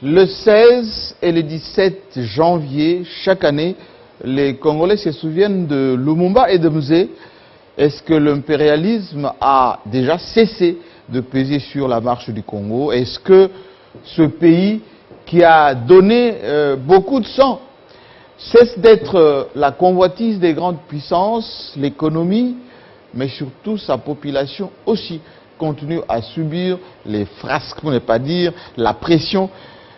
Le 16 et le 17 janvier, chaque année, les Congolais se souviennent de Lumumba et de Mzee. Est-ce que l'impérialisme a déjà cessé de peser sur la marche du Congo? Est-ce que ce pays qui a donné beaucoup de sang cesse d'être la convoitise des grandes puissances, l'économie, mais surtout sa population aussi continue à subir les frasques, pour ne pas dire la pression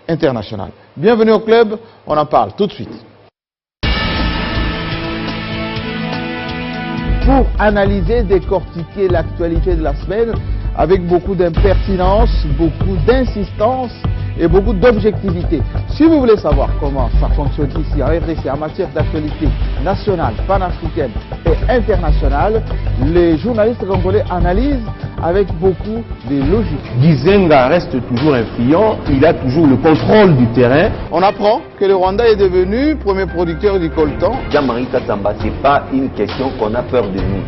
internationale? Bienvenue au club, on en parle tout de suite. Pour analyser, décortiquer l'actualité de la semaine avec beaucoup d'impertinence, beaucoup d'insistance et beaucoup d'objectivité. Si vous voulez savoir comment ça fonctionne ici à RDC en matière d'actualité nationale, panafricaine et internationale, les journalistes congolais analysent avec beaucoup de logique. Gizenga reste toujours influent, il a toujours le contrôle du terrain. On apprend que le Rwanda est devenu premier producteur du coltan. Jean-Marie Kassamba, ce n'est pas une question qu'on a peur de nous.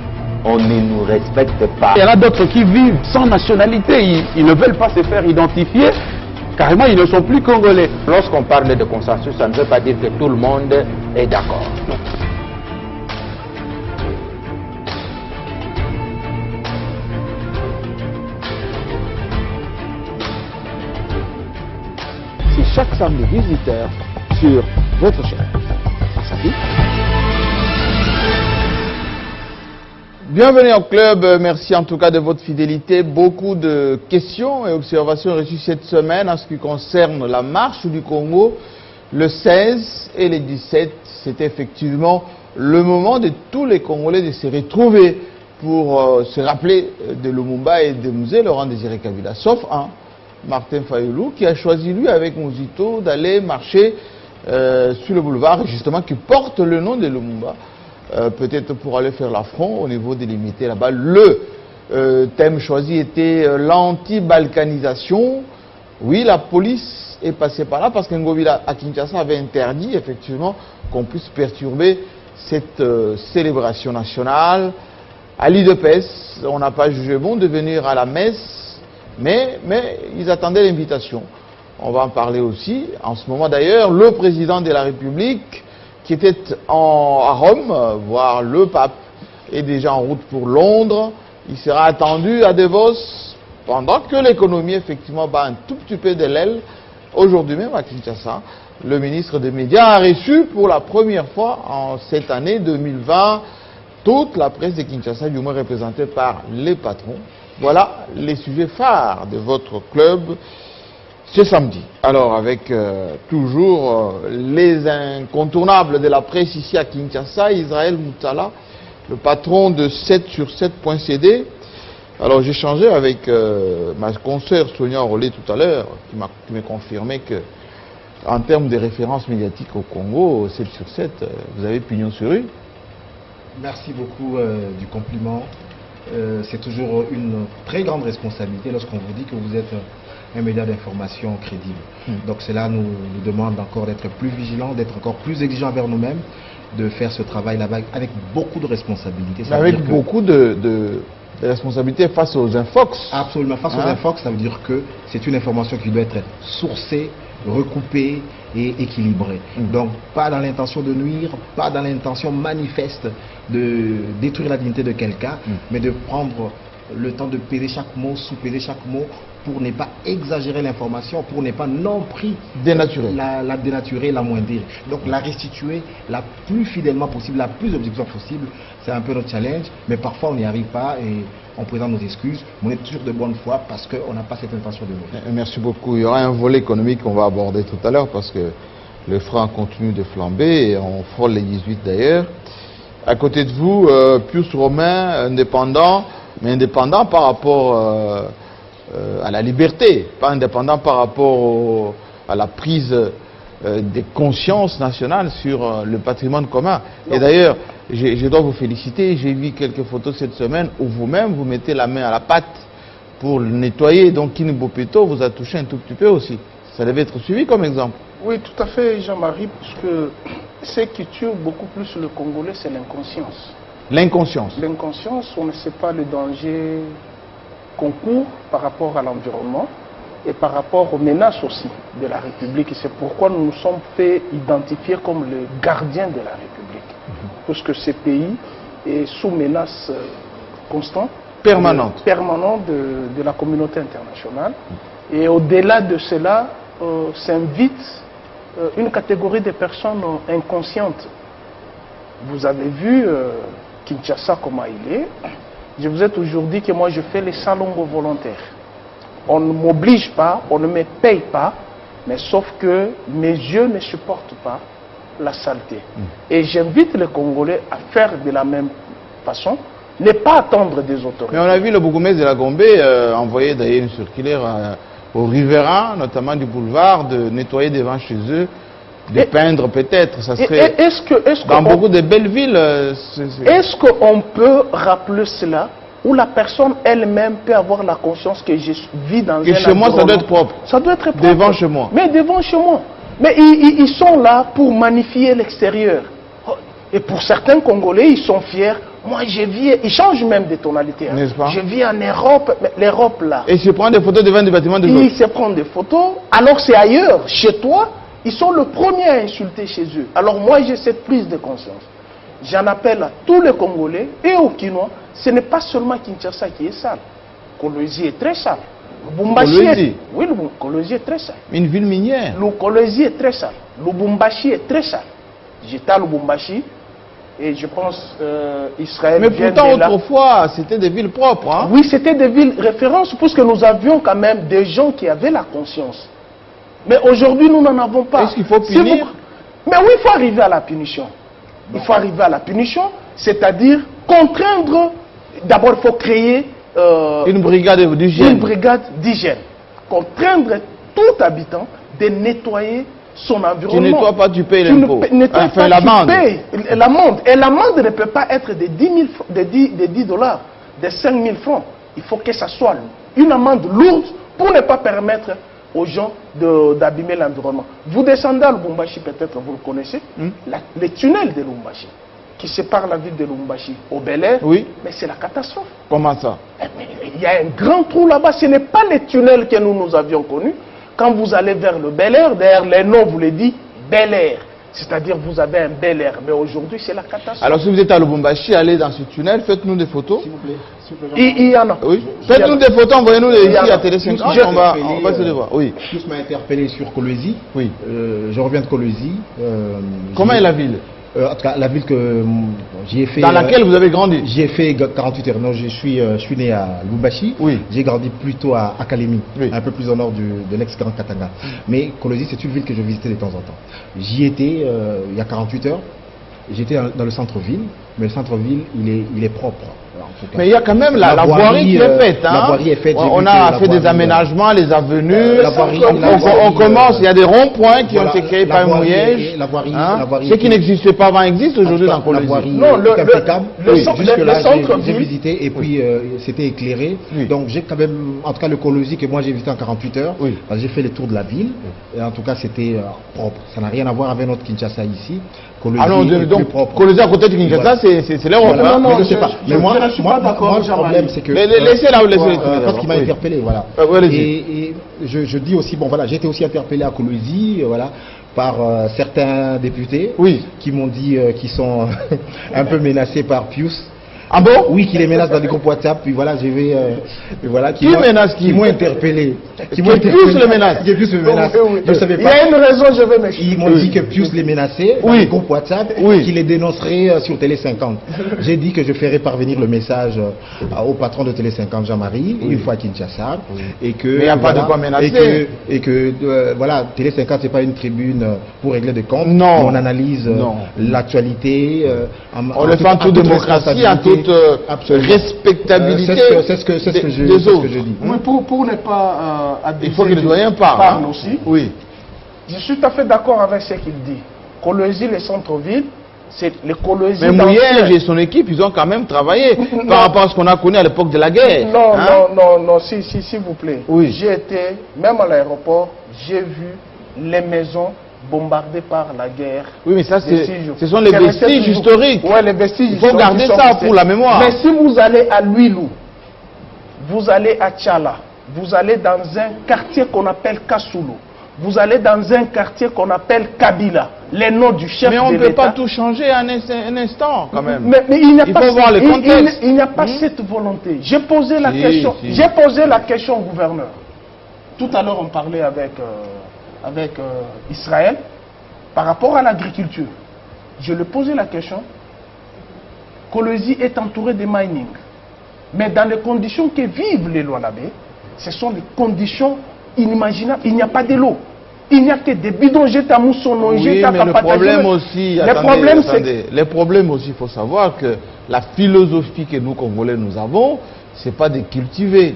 On ne nous respecte pas. Il y en a d'autres qui vivent sans nationalité, ils ne veulent pas se faire identifier. Carrément, ils ne sont plus congolais. Lorsqu'on parle de consensus, ça ne veut pas dire que tout le monde est d'accord. C'est chaque samedi 18h sur votre chaîne. À samedi. Bienvenue au club, merci en tout cas de votre fidélité. Beaucoup de questions et observations reçues cette semaine en ce qui concerne la marche du Congo. Le 16 et le 17, c'était effectivement le moment de tous les Congolais de se retrouver pour se rappeler de Lumumba et de Mzee Laurent Désiré Kabila. Sauf un, Martin Fayulu, qui a choisi lui avec Mouzito d'aller marcher sur le boulevard justement qui porte le nom de Lumumba. Peut-être pour aller faire l'affront au niveau délimité là-bas. Le thème choisi était l'anti-balkanisation. Oui, la police est passée par là parce qu'Ngobila à Kinshasa avait interdit effectivement qu'on puisse perturber cette célébration nationale. À l'IDPS, on n'a pas jugé bon de venir à la messe, mais ils attendaient l'invitation. On va en parler aussi. En ce moment d'ailleurs, le président de la République qui était à Rome, voir le pape, est déjà en route pour Londres. Il sera attendu à Davos pendant que l'économie effectivement bat un tout petit peu de l'aile. Aujourd'hui même à Kinshasa, le ministre des Médias a reçu pour la première fois en cette année 2020 toute la presse de Kinshasa, du moins représentée par les patrons. Voilà les sujets phares de votre club ce samedi. Alors avec toujours les incontournables de la presse ici à Kinshasa, Israël Moutala, le patron de 7sur7.cd. Alors j'ai échangé avec ma consoeur Sonia Rollet tout à l'heure, qui m'a confirmé que en termes de référence médiatique au Congo, 7sur7, vous avez pignon sur rue. Merci beaucoup du compliment. C'est toujours une très grande responsabilité lorsqu'on vous dit que vous êtes un média d'information crédible. Donc cela nous demande encore d'être plus vigilants, d'être encore plus exigeants envers nous-mêmes, de faire ce travail là-bas avec beaucoup de responsabilités. Avec beaucoup de responsabilités face aux infox. Absolument, face aux infox, ça veut dire que c'est une information qui doit être sourcée, recoupée et équilibrée. Donc pas dans l'intention de nuire, pas dans l'intention manifeste de détruire la dignité de quelqu'un, mais de prendre le temps de peser chaque mot, sous-peser chaque mot, pour ne pas exagérer l'information, pour ne pas non plus la dénaturer, l'amoindrir. Donc la restituer la plus fidèlement possible, la plus objectivement possible, c'est un peu notre challenge, mais parfois on n'y arrive pas et on présente nos excuses, mais on est toujours de bonne foi parce qu'on n'a pas cette intention de nous. Merci beaucoup. Il y aura un volet économique qu'on va aborder tout à l'heure parce que le franc continue de flamber et on frôle les 18 d'ailleurs. À côté de vous, Pius Romain, indépendant, mais indépendant par rapport à la liberté, pas indépendant par rapport à la prise des consciences nationales sur le patrimoine commun. Et d'ailleurs, je dois vous féliciter, j'ai vu quelques photos cette semaine où vous-même, vous mettez la main à la pâte pour le nettoyer. Donc Kini Bopeto vous a touché un tout petit peu aussi. Ça devait être suivi comme exemple. Oui, tout à fait, Jean-Marie, parce que ce qui tue beaucoup plus le Congolais, c'est l'inconscience. L'inconscience. L'inconscience, on ne sait pas le danger qu'on court par rapport à l'environnement. et par rapport aux menaces aussi de la République. Et c'est pourquoi nous nous sommes fait identifier comme le gardien de la République. Parce que ce pays est sous menace constante, permanente de la communauté internationale. Et au-delà de cela, s'invite une catégorie de personnes inconscientes. Vous avez vu Kinshasa comment il est. Je vous ai toujours dit que moi je fais les salons volontaires. On ne m'oblige pas, on ne me paye pas, mais sauf que mes yeux ne supportent pas la saleté. Et j'invite les Congolais à faire de la même façon, ne pas attendre des autorités. Mais on a vu le bourgmestre de la Gombe envoyer d'ailleurs une circulaire aux riverains, notamment du boulevard, de nettoyer devant chez eux, de peindre peut-être. Ça serait dans beaucoup de belles villes. Est-ce qu'on peut rappeler cela, où la personne elle-même peut avoir la conscience que je vis dans un environnement... chez moi, ça doit être propre. Ça doit être propre. Devant chez moi. Mais devant chez moi. Mais ils sont là pour magnifier l'extérieur. Et pour certains Congolais, ils sont fiers. Moi, je vis, ils changent même de tonalité. N'est-ce pas? Je vis en Europe, mais l'Europe là. Et se prendre des photos devant des bâtiments de l'autre. Ils se prennent des photos, alors c'est ailleurs, chez toi, ils sont le premier à insulter chez eux. Alors moi, j'ai cette prise de conscience. J'en appelle à tous les Congolais et aux Kinois. Ce n'est pas seulement Kinshasa qui est sale. Kolwezi est très sale. Oui, Kolwezi est très sale. Une ville minière. Le Kolwezi est très sale. Lubumbashi est très sale. J'étais à Lubumbashi et je pense Israël. Mais pourtant, autrefois, c'était des villes propres. Hein? Oui, c'était des villes références puisque nous avions quand même des gens qui avaient la conscience. Mais aujourd'hui, nous n'en avons pas. Est-ce qu'il faut punir? Mais oui, il faut arriver à la punition. Il faut arriver à la punition, c'est-à-dire contraindre. D'abord, il faut créer une brigade d'hygiène. Une brigade d'hygiène. Contraindre tout habitant de nettoyer son environnement. Tu ne nettoies pas, tu payes l'impôt. Enfin, l'amende. L'amende. Et l'amende ne peut pas être de 10 $, de 5 000 francs. Il faut que ça soit une amende lourde pour ne pas permettre aux gens d'abîmer l'environnement. Vous descendez à Lubumbashi, peut-être vous le connaissez, les tunnels de Lubumbashi, qui séparent la ville de Lubumbashi au Bel-Air, oui. Mais c'est la catastrophe. Comment ça? Il y a un grand trou là-bas, ce n'est pas les tunnels que nous avions connus. Quand vous allez vers le Bel-Air, derrière les noms, vous les dites Bel-Air. C'est-à-dire vous avez un bel air. Mais aujourd'hui, c'est la catastrophe. Alors si vous êtes à Lubumbashi, allez dans ce tunnel, faites-nous des photos. S'il vous plaît. Il y en a. Oui. Faites-nous des photos, envoyez-nous ici à Télé 50. On va se voir. Oui. Tous m'a interpellé sur Kolwezi. Oui. Je reviens de Kolwezi. Comment est la ville? En tout cas, la ville que j'y ai fait... Dans laquelle vous avez grandi? J'y ai fait 48 heures. Non, je suis né à Lubumbashi. Oui. J'ai grandi plutôt à Kalemi, oui. Un peu plus au nord de l'ex-Grand Katanga. Mais Kolwezi, c'est une ville que je visitais de temps en temps. J'y étais il y a 48 heures. J'étais dans le centre-ville, mais le centre-ville, il est propre. Mais il y a quand même la voirie qui est faite. Hein? La voirie est faite. On a fait des aménagements, les avenues. On commence, il y a des ronds-points qui ont été créés par Mouillège. La voirie, ce qui n'existait pas avant existe aujourd'hui dans Kolwezi. Non, le centre, j'ai visité et puis c'était éclairé. Oui. Donc j'ai quand même, en tout cas le Kolwezi que moi j'ai visité en 48 heures, oui. J'ai fait le tour de la ville. Et en tout cas c'était propre. Ça n'a rien à voir avec notre Kinshasa ici. Kolwezi est plus propre. Kolwezi à côté de Kinshasa, c'est l'Europe. Non, je ne sais pas. Mais moi, le problème, c'est que... Laissez là, parce qu'il m'a interpellé, voilà. Et je dis aussi, bon voilà, j'ai été aussi interpellé à Kolwezi, voilà, par certains députés, oui. Qui m'ont dit qu'ils sont un peu menacés par Pius. Ah bon? Oui, qui les menace dans des groupes WhatsApp, puis voilà, je vais... voilà, qui menace qui? Qui m'ont interpellé. Qui Pius le menace? Qui Pius le menace. Je ne savais pas. Il y a une raison, je vais m'expliquer. Ils m'ont dit que Pius les menaçait dans les groupes WhatsApp, qui les dénoncerait sur Télé 50. J'ai dit que je ferai parvenir le message au patron de Télé 50, Jean-Marie, une fois à Kinshasa, et que... Mais il n'y a pas de quoi menacer. Et que, voilà, Télé 50, c'est pas une tribune pour régler des comptes. Non. On analyse l'actualité. On le fait en toute démocratie, en toute respectabilité. C'est ce que je dis. Oui, pour ne pas abuser. Il faut que les doyens parlent. Aussi. Oui. Je suis tout à fait d'accord avec ce qu'il dit. Kolwezi, les centres-villes, c'est les Kolwezi. Mais Mouillège et son équipe, ils ont quand même travaillé par rapport à ce qu'on a connu à l'époque de la guerre. Non, s'il vous plaît. Oui. J'ai été, même à l'aéroport, j'ai vu les maisons bombardées par la guerre. Oui, mais ça, ce sont les vestiges historiques. Oui, les vestiges historiques. Il faut garder ça pour la mémoire. Mais si vous allez à Luilou, vous allez à Tchala, vous allez dans un quartier qu'on appelle Kasulu, vous allez dans un quartier qu'on appelle Kabila, les noms du chef de l'État. Mais on ne peut pas tout changer en un instant, quand même. Mais il faut voir le contexte. Il n'y a pas cette volonté. J'ai posé la question. J'ai posé la question au gouverneur. Tout à l'heure, on parlait avec Israël par rapport à l'agriculture. Je lui ai posé la question. Kolwezi est entouré de mining. Mais dans les conditions que vivent les Lualabé, ce sont les conditions inimaginables. Il n'y a pas de l'eau. Il n'y a que des bidons jetés à mousson, jetés à Kapata. Le problème aussi, il faut savoir que la philosophie que nous, Congolais, nous avons, ce n'est pas de cultiver.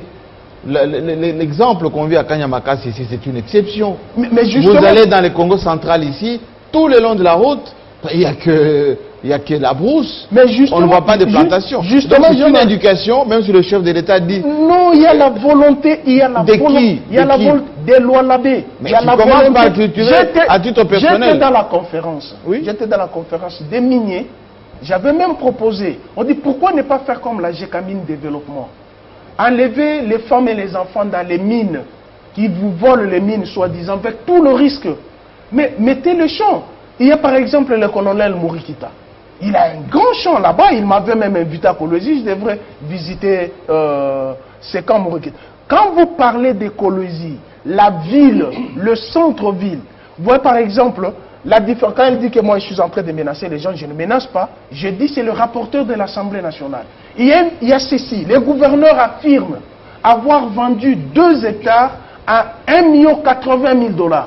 L'exemple qu'on vit à Kanyamakas ici, c'est une exception. Mais vous allez dans le Congo central ici, tout le long de la route, il n'y a que la brousse. Mais on ne voit pas de plantations. Donc c'est une éducation, même si le chef de l'État dit... Non, il y a la volonté, il y a la volonté. Il y a la volonté des Lualabé. Mais tu commences par cultiver à titre personnel. J'étais dans la conférence. Oui. J'étais dans la conférence des miniers. J'avais même proposé, on dit pourquoi ne pas faire comme la GECAMINE développement? Enlever les femmes et les enfants dans les mines, qui vous volent les mines, soi-disant, avec tout le risque. Mais mettez le champ. Il y a par exemple le colonel Mourikita. Il a un grand champ là-bas. Il m'avait même invité à Kolwezi. Je devrais visiter ces camps Mourikita. Quand vous parlez de Kolwezi, la ville, le centre-ville, vous voyez par exemple, la différence. Quand elle dit que moi je suis en train de menacer les gens, je ne menace pas. Je dis c'est le rapporteur de l'Assemblée nationale. Il y a ceci. Les gouverneurs affirment avoir vendu 2 hectares à 1,80 $.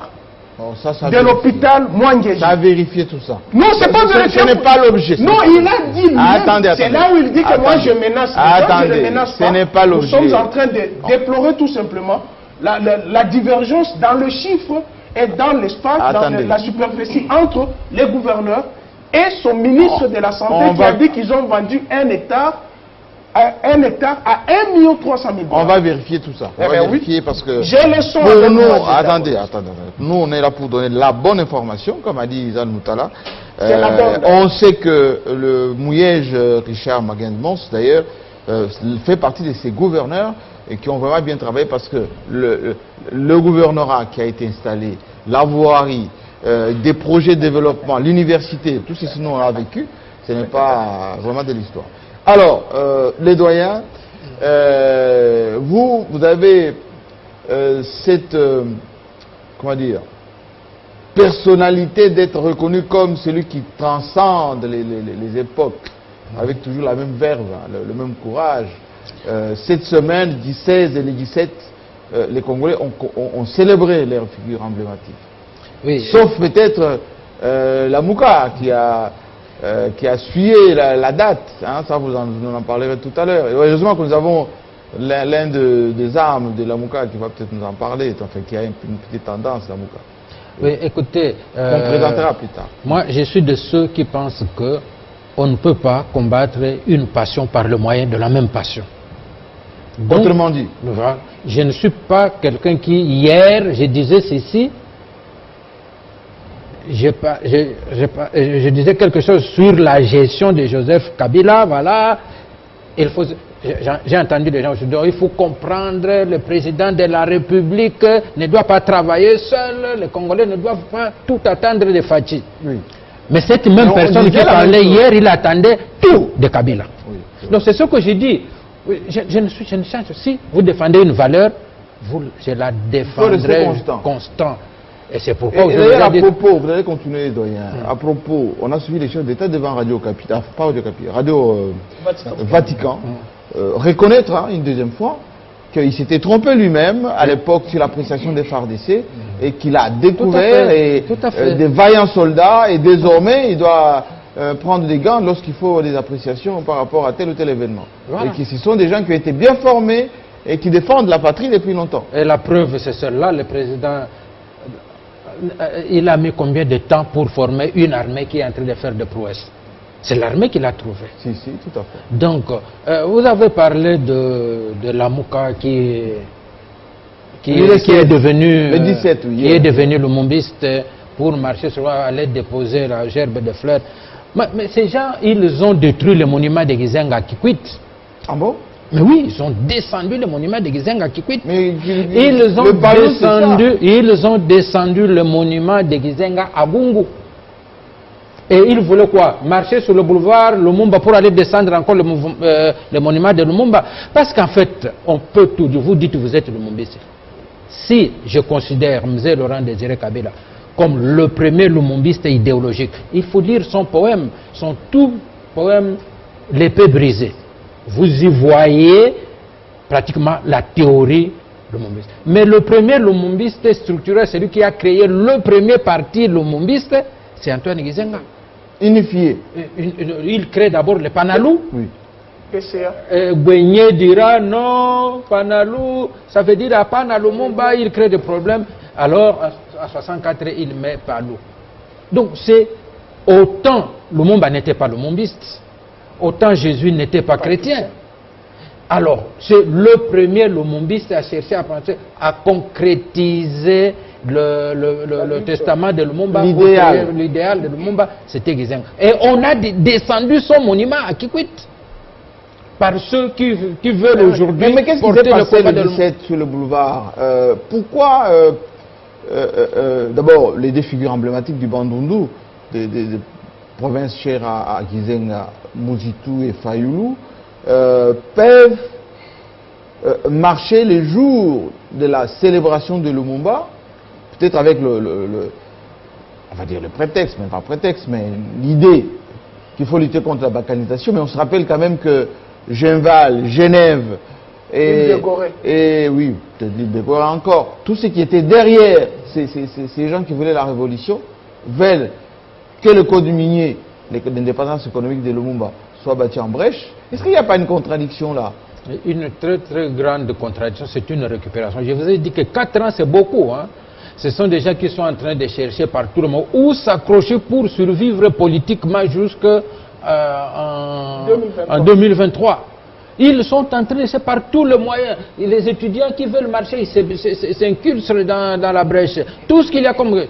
Oh, ça de l'hôpital Mwangeji. Ça a vérifié tout ça. Non, c'est pas vérifié. Ce n'est pas l'objet. Non, il a dit. Attendez. C'est là où il dit que moi je menace. Attendez, je ne menace pas. Ce n'est pas l'objet. Nous sommes en train de déplorer tout simplement la divergence dans le chiffre et dans l'espace, dans la superficie entre les gouverneurs et son ministre de la Santé qui a dit qu'ils ont vendu 1 hectare à 1,3 $. On va vérifier tout ça. On va vérifier parce que j'ai le son. Pour nous, attendez. Nous, on est là pour donner la bonne information, comme a dit Izan Moutala. On sait que le Mouyège Richard Magendmons, d'ailleurs, fait partie de ces gouverneurs et qui ont vraiment bien travaillé parce que le gouvernorat qui a été installé, la voirie, des projets de développement, l'université, tout ceci nous on a vécu, ce n'est pas vraiment de l'histoire. Alors, les doyens, vous avez cette, comment dire, personnalité d'être reconnu comme celui qui transcende les époques, avec toujours la même verve, le même courage. Cette semaine, 16 et le 17, les Congolais ont célébré leurs figures emblématiques. Oui. Sauf peut-être la Mouka qui a suivi la date, hein, ça vous en parlerez tout à l'heure. Heureusement que nous avons l'un des armes de la Mouka qui va peut-être nous en parler, enfin, qui a une petite tendance, la Mouka. Oui, écoutez, qu'on présentera plus tard. Moi, je suis de ceux qui pensent que on ne peut pas combattre une passion par le moyen de la même passion. Donc, autrement dit, je ne suis pas quelqu'un qui, hier, je disais ceci, je disais quelque chose sur la gestion de Joseph Kabila, voilà. J'ai entendu des gens dire il faut comprendre, le président de la République ne doit pas travailler seul, les Congolais ne doivent pas tout attendre de Fachi. Oui. Mais cette même personne qui parlait hier, il attendait tout de Kabila. Oui, donc c'est ce que je dis. Je ne change. Si vous défendez une valeur, je la défendrai constant. Et c'est pourquoi vous allez continuer, doyen. À propos, on a suivi les chefs d'État devant Radio Capitale, pas Radio Capitale, Radio Vatican, reconnaître une deuxième fois qu'il s'était trompé lui-même à l'époque sur l'appréciation des FARDC et qu'il a découvert des vaillants soldats et désormais il doit prendre des gants lorsqu'il faut des appréciations par rapport à tel ou tel événement. Voilà. Et que ce sont des gens qui ont été bien formés et qui défendent la patrie depuis longtemps. Et la preuve, c'est celle-là, le président, il a mis combien de temps pour former une armée qui est en train de faire des prouesses? C'est l'armée qui l'a trouvé. Si, tout à fait. Donc, vous avez parlé de la Mouka qui est devenu le 17, oui, qui est devenu le mombiste pour marcher sur aller déposer la gerbe de fleurs. Mais ces gens, ils ont détruit le monument de Gizenga à Kikwit. Ah bon? Mais oui, ils ont descendu le monument de Gizenga à Kikwit. Mais Ils ont descendu le monument de Gizenga à Gungu. Et ils voulaient quoi? Marcher sur le boulevard Lumumba pour aller descendre encore le monument de Lumumba. Parce qu'en fait, on peut tout dire. Vous dites que vous êtes Lumumbiste. Si je considère Mzee Laurent Désiré Kabila comme le premier Lumumbiste idéologique, il faut lire son poème, son tout poème L'épée brisée. Vous y voyez pratiquement la théorie lumumbiste. Mais le premier lumumbiste structurel, celui qui a créé le premier parti lumumbiste, c'est Antoine Gizenga. Unifié. Il crée d'abord le Panalou. Oui. Gwenye dira non, Panalou, ça veut dire à Panalumumba, il crée des problèmes. Alors, à 64, il met Palou. Donc, c'est autant Lumumba n'était pas lumumbiste, autant Jésus n'était pas chrétien. Alors, c'est le premier lumumbiste à chercher à penser, à concrétiser le testament de Lumumba, l'idéal de Lumumba, c'était Gizenga. Et on a descendu son monument à Kikwit par ceux qui veulent aujourd'hui. Mais qu'est-ce qui s'est passé le 17 sur le boulevard? Pourquoi, d'abord, les deux figures emblématiques du Bandundu, des provinces chères à Gizenga, Muzitu et Fayulu, peuvent marcher les jours de la célébration de Lumumba, peut-être avec on va dire le prétexte, même pas prétexte, mais l'idée qu'il faut lutter contre la balkanisation, mais on se rappelle quand même que Genval, Genève et oui, peut-être l'île de Gorée encore, tout ce qui était derrière ces gens qui voulaient la révolution, veulent que le code minier, l'indépendance économique de Lumumba, soit battu en brèche. Est-ce qu'il n'y a pas une contradiction là? Une très très grande contradiction, c'est une récupération. Je vous ai dit que 4 ans c'est beaucoup. Hein. Ce sont des gens qui sont en train de chercher par tout le monde où s'accrocher pour survivre politiquement jusqu'en 2023. Ils sont en train de chercher par tous les moyens. Et les étudiants qui veulent marcher, ils s'inculsent dans la brèche. Tout ce qu'il y a comme...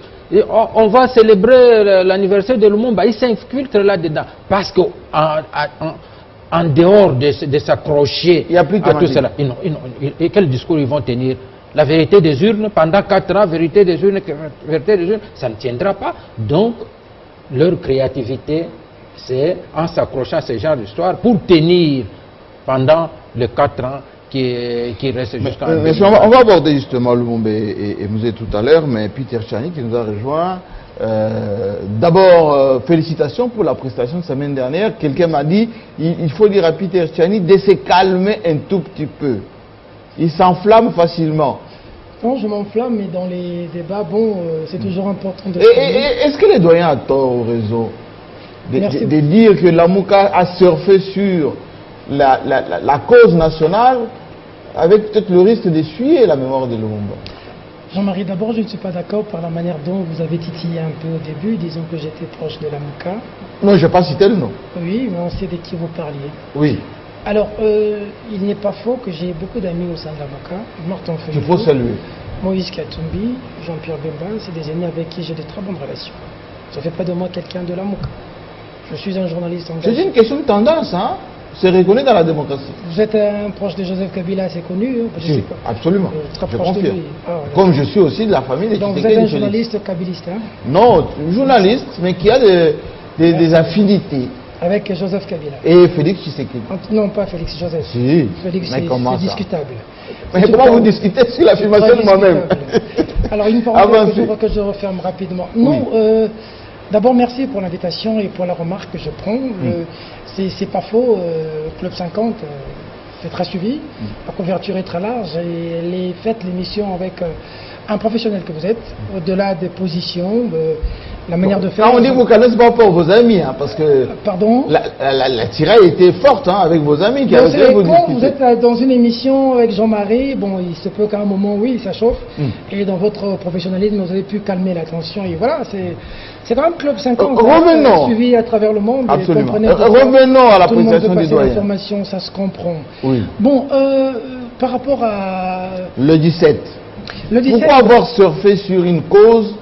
On va célébrer l'anniversaire de Lumumba, ils s'infiltrent là-dedans. Parce que en dehors de s'accrocher à tout cela, et quel discours ils vont tenir? La vérité des urnes, pendant 4 ans, vérité des urnes, ça ne tiendra pas. Donc, leur créativité, c'est en s'accrochant à ce genre d'histoire pour tenir pendant les 4 ans qui restent jusqu'à... On va aborder justement Lumumba et Mzee tout à l'heure, mais Peter Tchani qui nous a rejoint. D'abord, félicitations pour la prestation de semaine dernière. Quelqu'un m'a dit, il faut dire à Peter Tchani de se calmer un tout petit peu. Il s'enflamme facilement. Non, je m'enflamme, mais dans les débats, bon, c'est toujours important de... Est-ce que les doyens ont tort au réseau de dire que Lamouka a surfé sur la cause nationale avec peut-être le risque d'essuyer la mémoire de Lumumba? Jean-Marie, d'abord, je ne suis pas d'accord par la manière dont vous avez titillé un peu au début, disons que j'étais proche de Lamouka. Non, je n'ai pas cité le nom. Oui, mais on sait de qui vous parliez. Oui. Alors, il n'est pas faux que j'ai beaucoup d'amis au sein de Lamouka. Martin Fayulu, il faut saluer. Moïse Katumbi, Jean-Pierre Bemba, c'est des amis avec qui j'ai de très bonnes relations. Ça ne fait pas de moi quelqu'un de Lamouka. Je suis un journaliste engagé. C'est une question de tendance, hein? C'est reconnu dans la démocratie. Vous êtes un proche de Joseph Kabila assez connu, hein? Je sais pas. Absolument. Très je proche de confirme. lui. Comme je suis aussi de la famille des Donc vous êtes un journaliste kabiliste, hein? Non, journaliste, mais qui a des affinités. Avec Joseph Kabila. Et Félix Tshisekedi. Non, pas Félix, Joseph. Si. Félix, c'est discutable. Mais comment vous discutez sur l'affirmation de moi-même? Alors, une parenthèse que je referme rapidement. Non, d'abord, merci pour l'invitation et pour la remarque que je prends. C'est pas faux, Club 50, c'est très suivi. La couverture est très large et elle est faite, l'émission, avec un professionnel que vous êtes, au-delà des positions, la manière de faire. Quand on dit que vous connaissez pas pour vos amis, hein, parce que pardon, la tiraille était forte, hein, avec vos amis qui avaient vous discuter. Vous êtes dans une émission avec Jean-Marie, bon, il se peut qu'à un moment, oui, ça chauffe, et dans votre professionnalisme, vous avez pu calmer la tension, et voilà, c'est quand même Club 50, revenons. Suivi à travers le monde. Absolument. Revenons à la présentation des doyens. L'information, ça se comprend. Oui. Bon, par rapport à... Le 17. Pourquoi avoir surfé sur une cause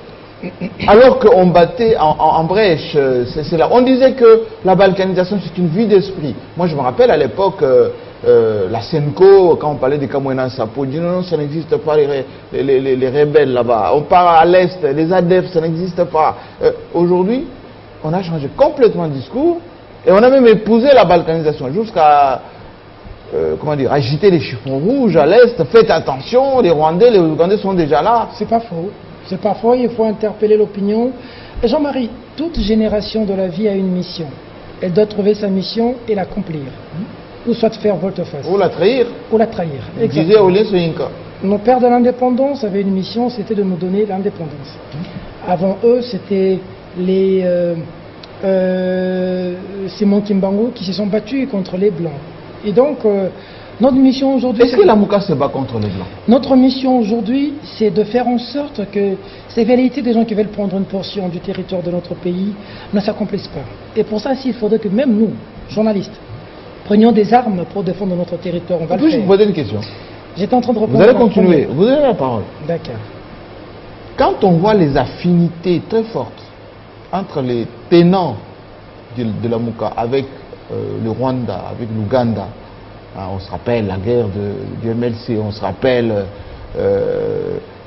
alors qu'on battait en brèche? C'est là. On disait que la balkanisation, c'est une vue d'esprit. Moi, je me rappelle à l'époque, la Senco, quand on parlait des Kamouena Sapo, dit non, ça n'existe pas les rebelles là-bas. On part à l'Est, les ADEF, ça n'existe pas. Aujourd'hui, on a changé complètement de discours et on a même épousé la balkanisation jusqu'à comment dire, agiter les chiffons rouges à l'Est. Faites attention, les Rwandais, les Ougandais sont déjà là. C'est pas faux. C'est pas faux, il faut interpeller l'opinion. Jean-Marie, toute génération de la vie a une mission. Elle doit trouver sa mission et l'accomplir. Ou soit faire volte-face. Ou la trahir. Ou la trahir. Disait Olé Soyinka. Nos pères de l'indépendance avaient une mission, c'était de nous donner l'indépendance. Avant eux, c'était les Simon Kimbangu qui se sont battus contre les Blancs. Et donc, notre mission aujourd'hui... Est-ce que la Mouka se bat contre les Blancs? Notre mission aujourd'hui, c'est de faire en sorte que ces velléités des gens qui veulent prendre une portion du territoire de notre pays ne s'accomplissent pas. Et pour ça, il faudrait que même nous, journalistes, prenions des armes pour défendre notre territoire. On va le faire. Je vous poser une question. J'étais en train de répondre. Vous allez continuer. Vous avez la parole. D'accord. Quand on voit les affinités très fortes entre les tenants de la Mouka avec le Rwanda, avec l'Ouganda, on se rappelle la guerre du MLC, on se rappelle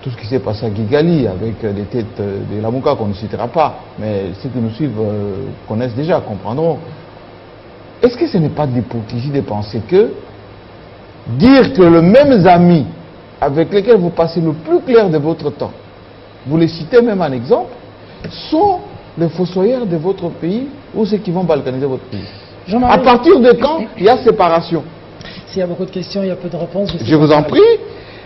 tout ce qui s'est passé à Kigali avec les têtes de la Mouka qu'on ne citera pas, mais ceux qui nous suivent connaissent déjà, comprendront. Est-ce que ce n'est pas d'hypocrisie de penser que dire que les mêmes amis avec lesquels vous passez le plus clair de votre temps, vous les citez même en exemple, sont les fossoyeurs de votre pays ou ceux qui vont balkaniser votre pays? À partir de quand il y a séparation? S'il y a beaucoup de questions, il y a peu de réponses. Je vous en prie.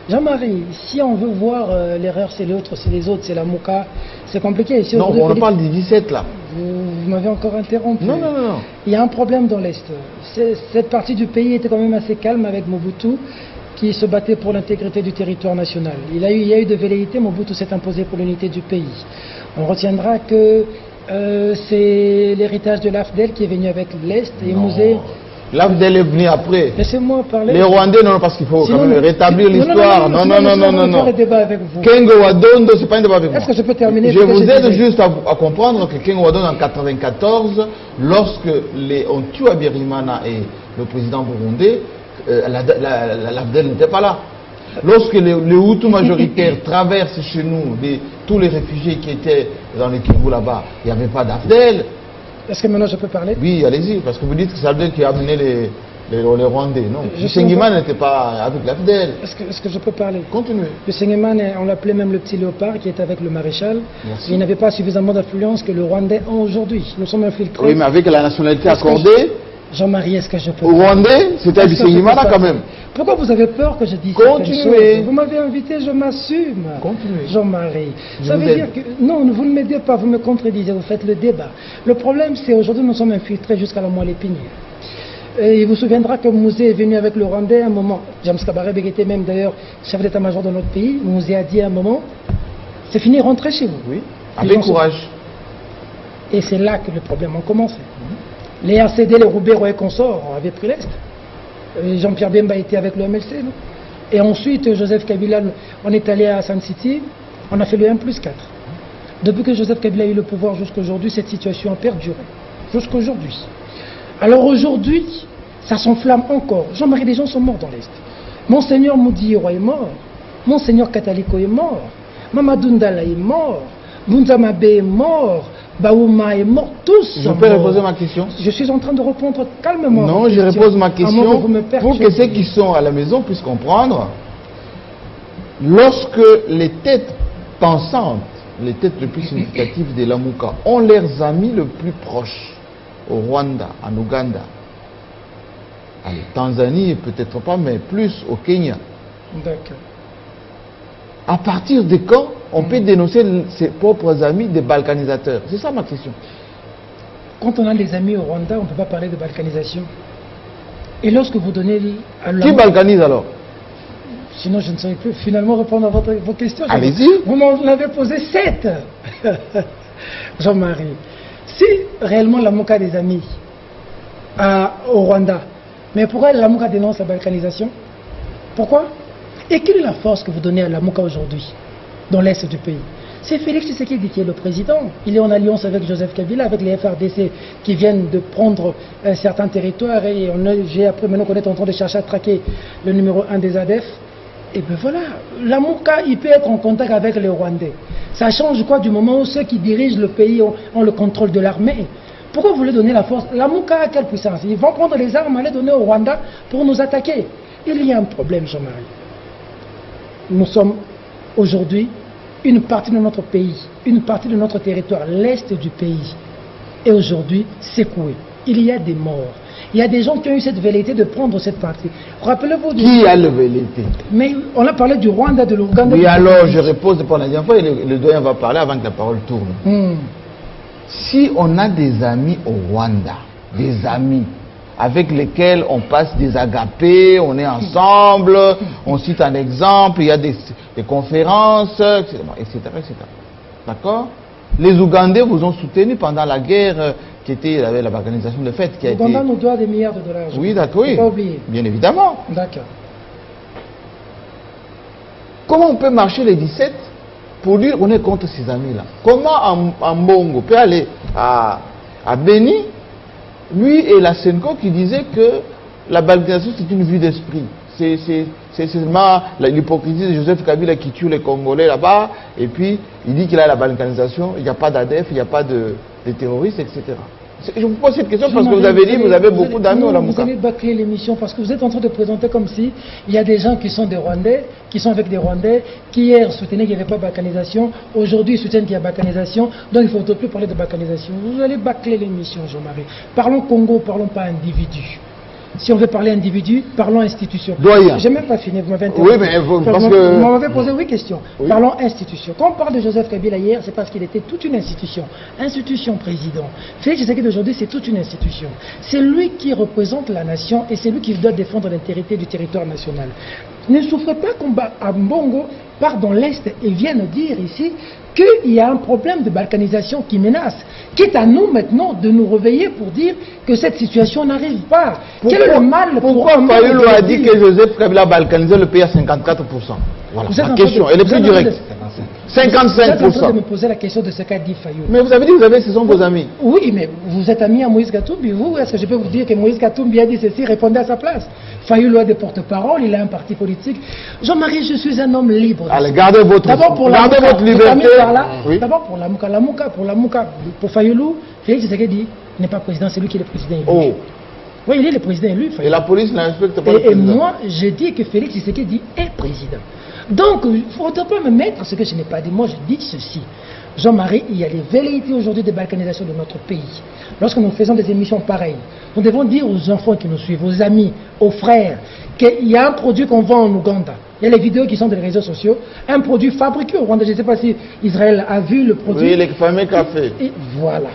Jean-Marie, si on veut voir l'erreur, c'est l'autre, c'est les autres, c'est la Mouka, c'est compliqué. Ici, non, on parle du 17 là. Vous m'avez encore interrompu. Non. Il y a un problème dans l'Est. Cette partie du pays était quand même assez calme avec Mobutu, qui se battait pour l'intégrité du territoire national. Il y a eu de velléités, Mobutu s'est imposé pour l'unité du pays. On retiendra que c'est l'héritage de l'AFDEL qui est venu avec l'Est et Mouzé. L'AFDEL est venu après. Laissez-moi parler. Les Rwandais, non, parce qu'il faut quand même rétablir l'histoire. Non. Kengo Wadondo, c'est pas un débat avec moi. Est-ce que je peux terminer? Je vous aide juste à comprendre que Kengo Wadondo en 1994, lorsque on tue Abiyarimana et le président burundais, l'AFDEL n'était pas là. Lorsque les Hutus majoritaires traversent chez nous tous les réfugiés qui étaient dans le Kivu là-bas, il n'y avait pas d'AFDEL. Est-ce que maintenant je peux parler? Oui, allez-y, parce que vous dites que c'est l'AFDEL qui a amené les Rwandais. Non, le Sengiman n'était pas avec l'AFDEL. Est-ce que je peux parler? Continuez. Le Sengiman, on l'appelait même le petit léopard qui était avec le maréchal. Merci. Il n'avait pas suffisamment d'influence que le Rwandais a aujourd'hui. Nous sommes infiltrés. Oui, mais avec la nationalité accordée... Jean-Marie, est-ce que je peux... Au Rwandais, c'était du Sengiman quand même. Pourquoi vous avez peur que je dise Continuez. Vous m'avez invité, je m'assume. Continuez. Jean-Marie. Ça veut dire que... Non, vous ne m'aidez pas, vous me contredisez, vous faites le débat. Le problème, c'est aujourd'hui, nous sommes infiltrés jusqu'à la moelle épinière. Et il vous souviendra que Mouzé est venu avec le Rwandais à un moment. James Kabarebe était même d'ailleurs chef d'état-major de notre pays. Mouzé a dit à un moment, c'est fini, rentrez chez vous. Oui, avec courage. Et c'est là que le problème a commencé. Les RCD, les Roubero et consorts avaient pris l'Est. Jean-Pierre Bemba était avec le MLC. Non? Et ensuite, Joseph Kabila, on est allé à Sun City, on a fait le 1+4. Depuis que Joseph Kabila a eu le pouvoir jusqu'à aujourd'hui, cette situation a perduré. Jusqu'à aujourd'hui. Alors aujourd'hui, ça s'enflamme encore. Jean-Marie, des gens sont morts dans l'Est. Monseigneur Moudiro est mort. Monseigneur Kataliko est mort. Mamadou Ndala est mort. Bunzamabe est mort. Baouma est mort, tous. Je peux reposer ma question? Je suis en train de répondre calmement. Non, je repose ma question pour que ceux qui sont à la maison puissent comprendre. Lorsque les têtes pensantes, les têtes les plus significatives de la Mouka ont leurs amis le plus proches au Rwanda, en Ouganda, en Tanzanie, peut-être pas, mais plus au Kenya. D'accord. À partir de quand on peut dénoncer ses propres amis des balkanisateurs? C'est ça ma question. Quand on a des amis au Rwanda, on ne peut pas parler de balkanisation. Et lorsque vous donnez... Qui balkanise alors? Sinon, je ne saurais plus finalement répondre à vos questions. Allez-y. Vous m'en avez posé 7. Jean-Marie, si réellement la Mouka a des amis au Rwanda, mais pourquoi la Mouka dénonce la balkanisation? Pourquoi? Et quelle est la force que vous donnez à la Mouka aujourd'hui, dans l'Est du pays? C'est Félix Tshisekedi qui est le président. Il est en alliance avec Joseph Kabila, avec les FRDC qui viennent de prendre certains territoires. Et j'ai appris maintenant qu'on est en train de chercher à traquer le numéro 1 des ADF. Et bien voilà, Lamuka, il peut être en contact avec les Rwandais. Ça change quoi du moment où ceux qui dirigent le pays ont le contrôle de l'armée? Pourquoi vous voulez donner la force? Lamuka a quelle puissance? Ils vont prendre les armes, aller donner au Rwanda pour nous attaquer. Il y a un problème, Jean-Marie. Nous sommes aujourd'hui une partie de notre pays, une partie de notre territoire, l'est du pays, est aujourd'hui secouée. Il y a des morts. Il y a des gens qui ont eu cette velléité de prendre cette partie. Rappelez-vous... Qui a le velléité? Mais on a parlé du Rwanda, de l'Ouganda... Oui, alors je repose pour la dernière fois et le doyen va parler avant que la parole tourne. Si on a des amis au Rwanda, des amis avec lesquels on passe des agapés, on est ensemble, on cite un exemple, il y a des conférences, etc. D'accord? Les Ougandais vous ont soutenu pendant la guerre qui était avec la balkanisation de fait. L'Ouganda nous doit des milliards de dollars. Oui, d'accord, oui. Pas oublier. Bien évidemment. D'accord. Comment on peut marcher les 17 pour dire qu'on est contre ces amis-là? Comment un Bongo peut aller à Beni, lui et la Senko qui disaient que la balkanisation c'est une vue d'esprit. C'est seulement l'hypocrisie de Joseph Kabila qui tue les Congolais là-bas, et puis il dit qu'il a la balkanisation, il n'y a pas d'ADF, il n'y a pas de terroristes, etc. Je vous pose cette question parce que vous avez dit que vous avez beaucoup d'amis au Lamuka. Vous allez bâcler l'émission parce que vous êtes en train de présenter comme si il y a des gens qui sont des Rwandais, qui sont avec des Rwandais, qui hier soutenaient qu'il n'y avait pas de balkanisation, aujourd'hui ils soutiennent qu'il y a balkanisation, donc il ne faut plus parler de balkanisation. Vous allez bâcler l'émission, Jean-Marie. Parlons Congo, parlons pas individu. Si on veut parler individu, parlons institution. Doyen. Je n'ai même pas fini, vous m'avez interrompu. Oui, mais parce que... Vous m'avez posé 8 questions. Oui. Parlons institution. Quand on parle de Joseph Kabila hier, c'est parce qu'il était toute une institution. Institution président. Félix Tshisekedi d'aujourd'hui, c'est toute une institution. C'est lui qui représente la nation et c'est lui qui doit défendre l'intégrité du territoire national. Ne souffrez pas qu'à Mbongo part dans l'Est et vienne dire ici qu'il y a un problème de balkanisation qui menace. Quitte à nous maintenant de nous réveiller pour dire que cette situation n'arrive pas. Quel est le mal? Pourquoi Fayulu a dit que Joseph Kabila a balkanisé le pays à 54%? Voilà, la question, elle est plus directe. 55%. Vous êtes en train de me poser la question de ce qu'a dit Fayulu. Mais vous avez dit que ce sont vos amis. Oui, mais vous êtes ami à Moïse Katumbi. Vous, est-ce que je peux vous dire que Moïse Katumbi a dit ceci, répondez à sa place? Fayulu a des porte-parole, il a un parti politique. Jean-Marie, je suis un homme libre. Allez, gardez votre liberté. D'abord pour Lamuka, pour Fayulu, Félix Tshisekedi n'est pas président, c'est lui qui est le président élu. Oh. Oui, il est le président élu. Fayulu. Et la police ne respecte pas le président. Et moi, je dis que Félix Tshisekedi est président. Donc, il ne faudrait pas me mettre ce que je n'ai pas dit. Moi, je dis ceci. Jean-Marie, il y a des velléités aujourd'hui de balkanisation de notre pays. Lorsque nous faisons des émissions pareilles, nous devons dire aux enfants qui nous suivent, aux amis, aux frères, qu'il y a un produit qu'on vend en Ouganda. Il y a les vidéos qui sont dans les réseaux sociaux. Un produit fabriqué au Rwanda. Je ne sais pas si Israël a vu le produit. Oui, les fameux cafés. Et voilà.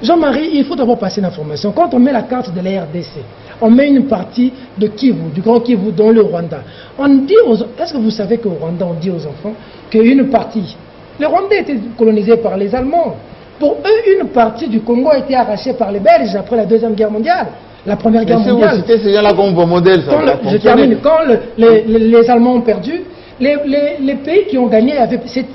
Jean-Marie, il faut d'abord passer l'information. Quand on met la carte de la RDC, on met une partie de Kivu, du Grand Kivu, dans le Rwanda. On dit est-ce que vous savez qu'au Rwanda, on dit aux enfants qu'une partie... Les Rwandais étaient colonisés par les Allemands. Pour eux, une partie du Congo a été arrachée par les Belges après la Deuxième Guerre mondiale. La Première Guerre mondiale. Si vous citez ces gens-là comme vos modèles, ça va je termine. Quand les Allemands ont perdu, les pays qui ont gagné,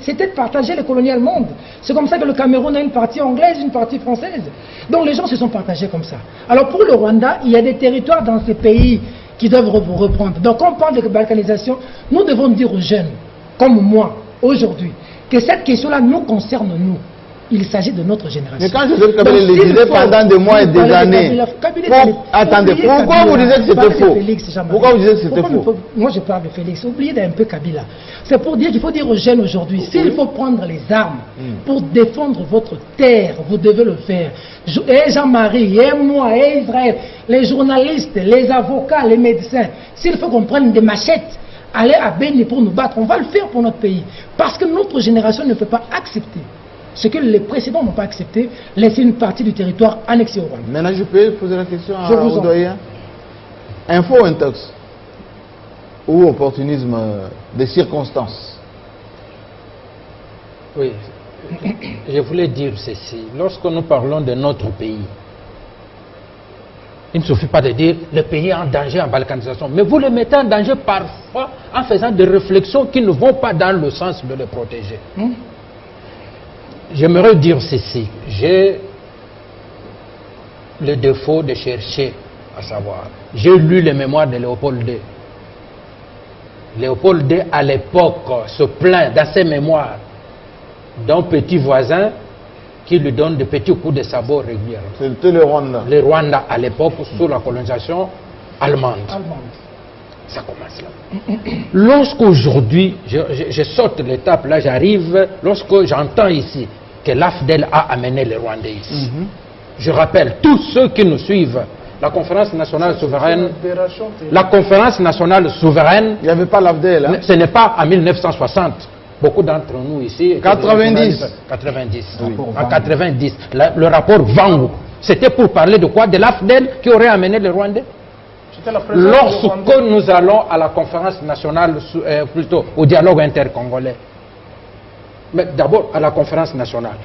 c'était de partager les colonies allemandes. C'est comme ça que le Cameroun a une partie anglaise, une partie française. Donc les gens se sont partagés comme ça. Alors pour le Rwanda, il y a des territoires dans ces pays qui doivent reprendre. Donc quand on parle de balkanisation, nous devons dire aux jeunes, comme moi, aujourd'hui, que cette question-là nous concerne nous. Il s'agit de notre génération. Mais quand Joseph Kabila le disait pendant des mois et des années, attendez, pourquoi vous disiez que c'était faux? Pourquoi vous disiez que c'était faux? Moi je parle de Félix, oubliez d'un peu Kabila. C'est pour dire qu'il faut dire aux jeunes aujourd'hui, s'il faut prendre les armes pour défendre votre terre, vous devez le faire. Et Jean-Marie, et moi, et Israël, les journalistes, les avocats, les médecins, s'il faut qu'on prenne des machettes, aller à Beni pour nous battre, on va le faire pour notre pays. Parce que notre génération ne peut pas accepter ce que les précédents n'ont pas accepté, laisser une partie du territoire annexé au Rwanda. Maintenant, je peux poser la question à Odoyen. Info ou intox? Ou opportunisme des circonstances? Oui, je voulais dire ceci. Lorsque nous parlons de notre pays, Il ne suffit pas de dire le pays est en danger en balkanisation, mais vous le mettez en danger parfois en faisant des réflexions qui ne vont pas dans le sens de le protéger. J'aimerais dire ceci, j'ai le défaut de chercher à savoir. J'ai lu les mémoires de Léopold II. Léopold II, à l'époque, se plaint dans ses mémoires d'un petit voisin qui lui donne de petits coups de sabot régulièrement. C'était le Rwanda. Le Rwanda, à l'époque, sous la colonisation allemande. Ça commence là. Lorsqu'aujourd'hui, je saute l'étape, là j'arrive, lorsque j'entends ici que l'AFDEL a amené les Rwandais ici. Je rappelle, tous ceux qui nous suivent, la conférence nationale souveraine, la conférence nationale souveraine, il n'y avait pas l'AFDEL. Hein? Ce n'est pas en 1960. Beaucoup d'entre nous ici... 90. 90. Oui. En 90. Le rapport Vangu. C'était pour parler de quoi? De l'AFDEL qui aurait amené les Rwandais. Lorsque nous allons à la conférence nationale, plutôt au dialogue intercongolais, mais d'abord à la conférence nationale,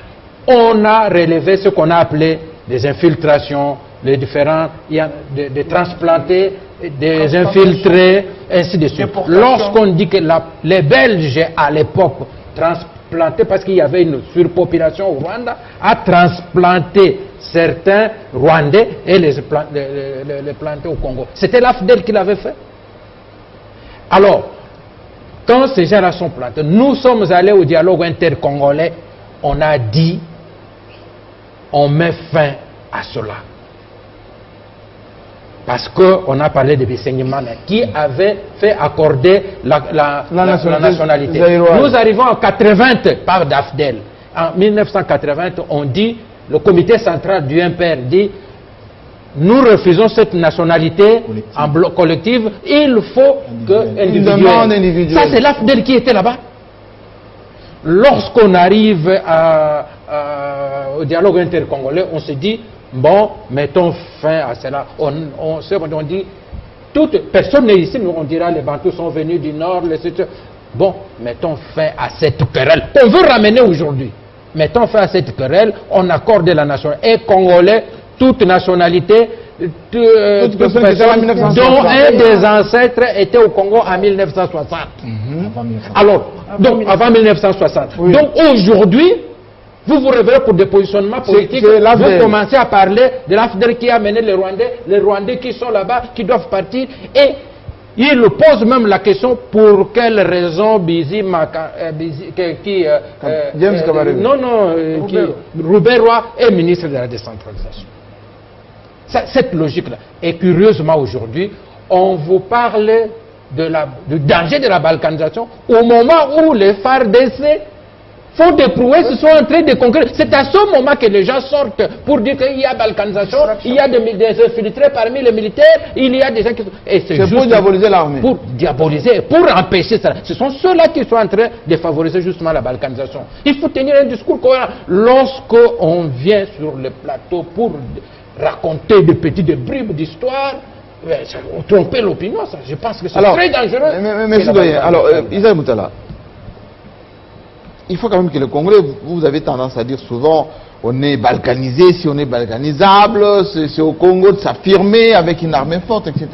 on a relevé ce qu'on a appelé des infiltrations, les différents, il y a des transplantés, des infiltrés, ainsi de suite. Lorsqu'on dit que les Belges à l'époque transplantaient, parce qu'il y avait une surpopulation au Rwanda, a transplanté certains Rwandais et les planter au Congo. C'était l'AFDEL qui l'avait fait. Alors, quand ces gens-là sont plantés, nous sommes allés au dialogue intercongolais, on a dit, on met fin à cela. Parce qu'on a parlé de Bisenyimana qui avait fait accorder la nationalité. Nous arrivons en 80 par d'AFDEL. En 1980, on dit, le comité central du MPR dit, nous refusons cette nationalité en bloc collectif, il faut que individuelle. Ça, c'est l'AFDEL qui était là-bas. Lorsqu'on arrive au dialogue intercongolais, on se dit, bon, mettons fin à cela. On dit, personne n'est ici, on dira les Bantous sont venus du Nord, bon, mettons fin à cette querelle qu'on veut ramener aujourd'hui. Mettons fin à cette querelle, on accorde la nationalité. Et Congolais, toute nationalité, toute personne dont un des ancêtres était au Congo en 1960. Alors, donc, avant 1960. Oui. Donc aujourd'hui, vous vous révélez pour des positionnements politiques, vous commencez à parler de l'AFDEL qui a amené les Rwandais qui sont là-bas, qui doivent partir, et il pose même la question pour quelle raison Roubaix-Roy est ministre de la décentralisation. Cette logique-là. Et curieusement aujourd'hui, on vous parle du danger de la balkanisation au moment où les FARDC font des prouesses, sont en train de conquérir. C'est à ce moment que les gens sortent pour dire qu'il y a balkanisation, il y a des infiltrés parmi les militaires, il y a des gens qui... C'est pour diaboliser l'armée. Pour diaboliser, pour empêcher ça. Ce sont ceux-là qui sont en train de favoriser justement la balkanisation. Il faut tenir un discours cohérent. Lorsqu'on vient sur le plateau pour raconter des bribes d'histoire, tromper l'opinion, je pense que c'est très dangereux. Mais citoyen, alors, Isaïe Moutala, il faut quand même que le Congolais, vous avez tendance à dire souvent, on est balkanisé, si on est balkanisable, c'est au Congo de s'affirmer avec une armée forte, etc.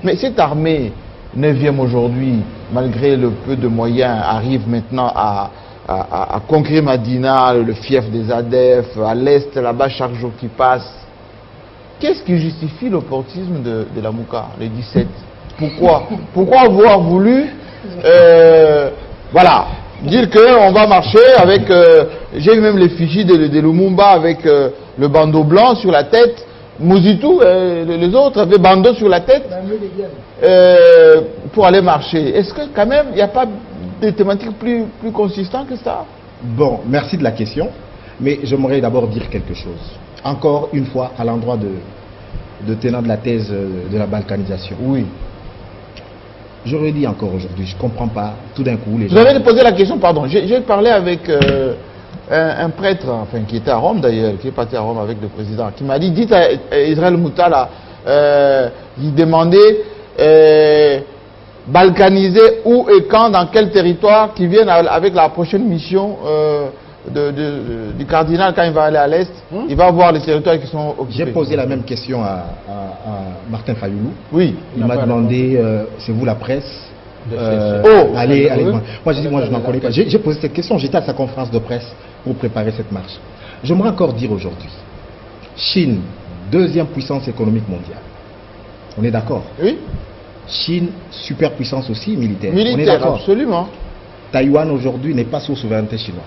Mais cette armée, 9e aujourd'hui, malgré le peu de moyens, arrive maintenant à conquérir Madina, le fief des ADF, à l'est, là-bas, chaque jour qui passe. Qu'est-ce qui justifie l'opportunisme de la Mouka, les 17? Pourquoi avoir voulu, voilà, dire qu'on va marcher avec, j'ai vu même les fichiers de Lumumba avec le bandeau blanc sur la tête, Mouzitou, les autres avaient bandeau sur la tête pour aller marcher. Est-ce que quand même, il n'y a pas de thématiques plus consistantes que ça? Bon, merci de la question, mais j'aimerais d'abord dire quelque chose. Encore une fois, à l'endroit de tenant de la thèse de la balkanisation. Oui. J'aurais dit encore aujourd'hui, je ne comprends pas, tout d'un coup, les gens... Vous avez posé la question, pardon, j'ai parlé avec un prêtre, enfin qui était à Rome d'ailleurs, qui est parti à Rome avec le président, qui m'a dit, dites à Israël Moutala, il demandait balkaniser où et quand, dans quel territoire, qui viennent avec la prochaine mission du cardinal quand il va aller à l'Est, il va voir les territoires qui sont occupés. J'ai posé la même question à Martin Fayoulou. Oui. Il m'a demandé, c'est vous la presse allez. Moi j'ai dit, moi je n'en connais pas. J'ai posé cette question, j'étais à sa conférence de presse pour préparer cette marche. J'aimerais encore dire aujourd'hui, Chine, deuxième puissance économique mondiale. On est d'accord? Oui. Chine, superpuissance aussi militaire. On est Militaire, d'accord? absolument. Taïwan aujourd'hui n'est pas sous souveraineté chinoise.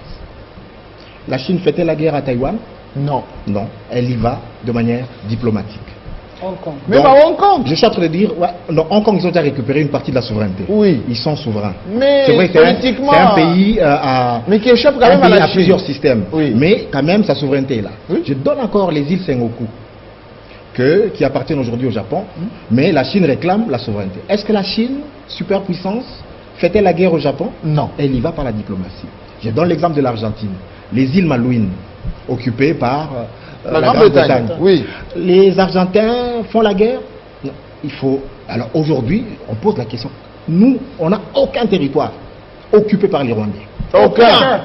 La Chine fait-elle la guerre à Taïwan? Non. Non, elle y va de manière diplomatique. Hong Kong. Même Donc, à Hong Kong. Je suis en train de dire, ouais, non, Hong Kong, ils ont déjà récupéré une partie de la souveraineté. Oui. Ils sont souverains. Mais c'est vrai que politiquement, c'est un pays à, mais qui échappe quand un même à pays la à Chine. plusieurs systèmes. Oui. Mais quand même, sa souveraineté est là. Oui. Je donne encore les îles Sengoku, qui appartiennent aujourd'hui au Japon, mais la Chine réclame la souveraineté. Est-ce que la Chine, superpuissance, fait-elle la guerre au Japon? Non. Elle y va par la diplomatie. Je donne l'exemple de l'Argentine. Les îles Malouines, occupées par la Grande-Bretagne. Oui. Les Argentins font la guerre? Non. Il faut... Alors aujourd'hui, on pose la question. Nous, on n'a aucun territoire occupé par les Rwandais.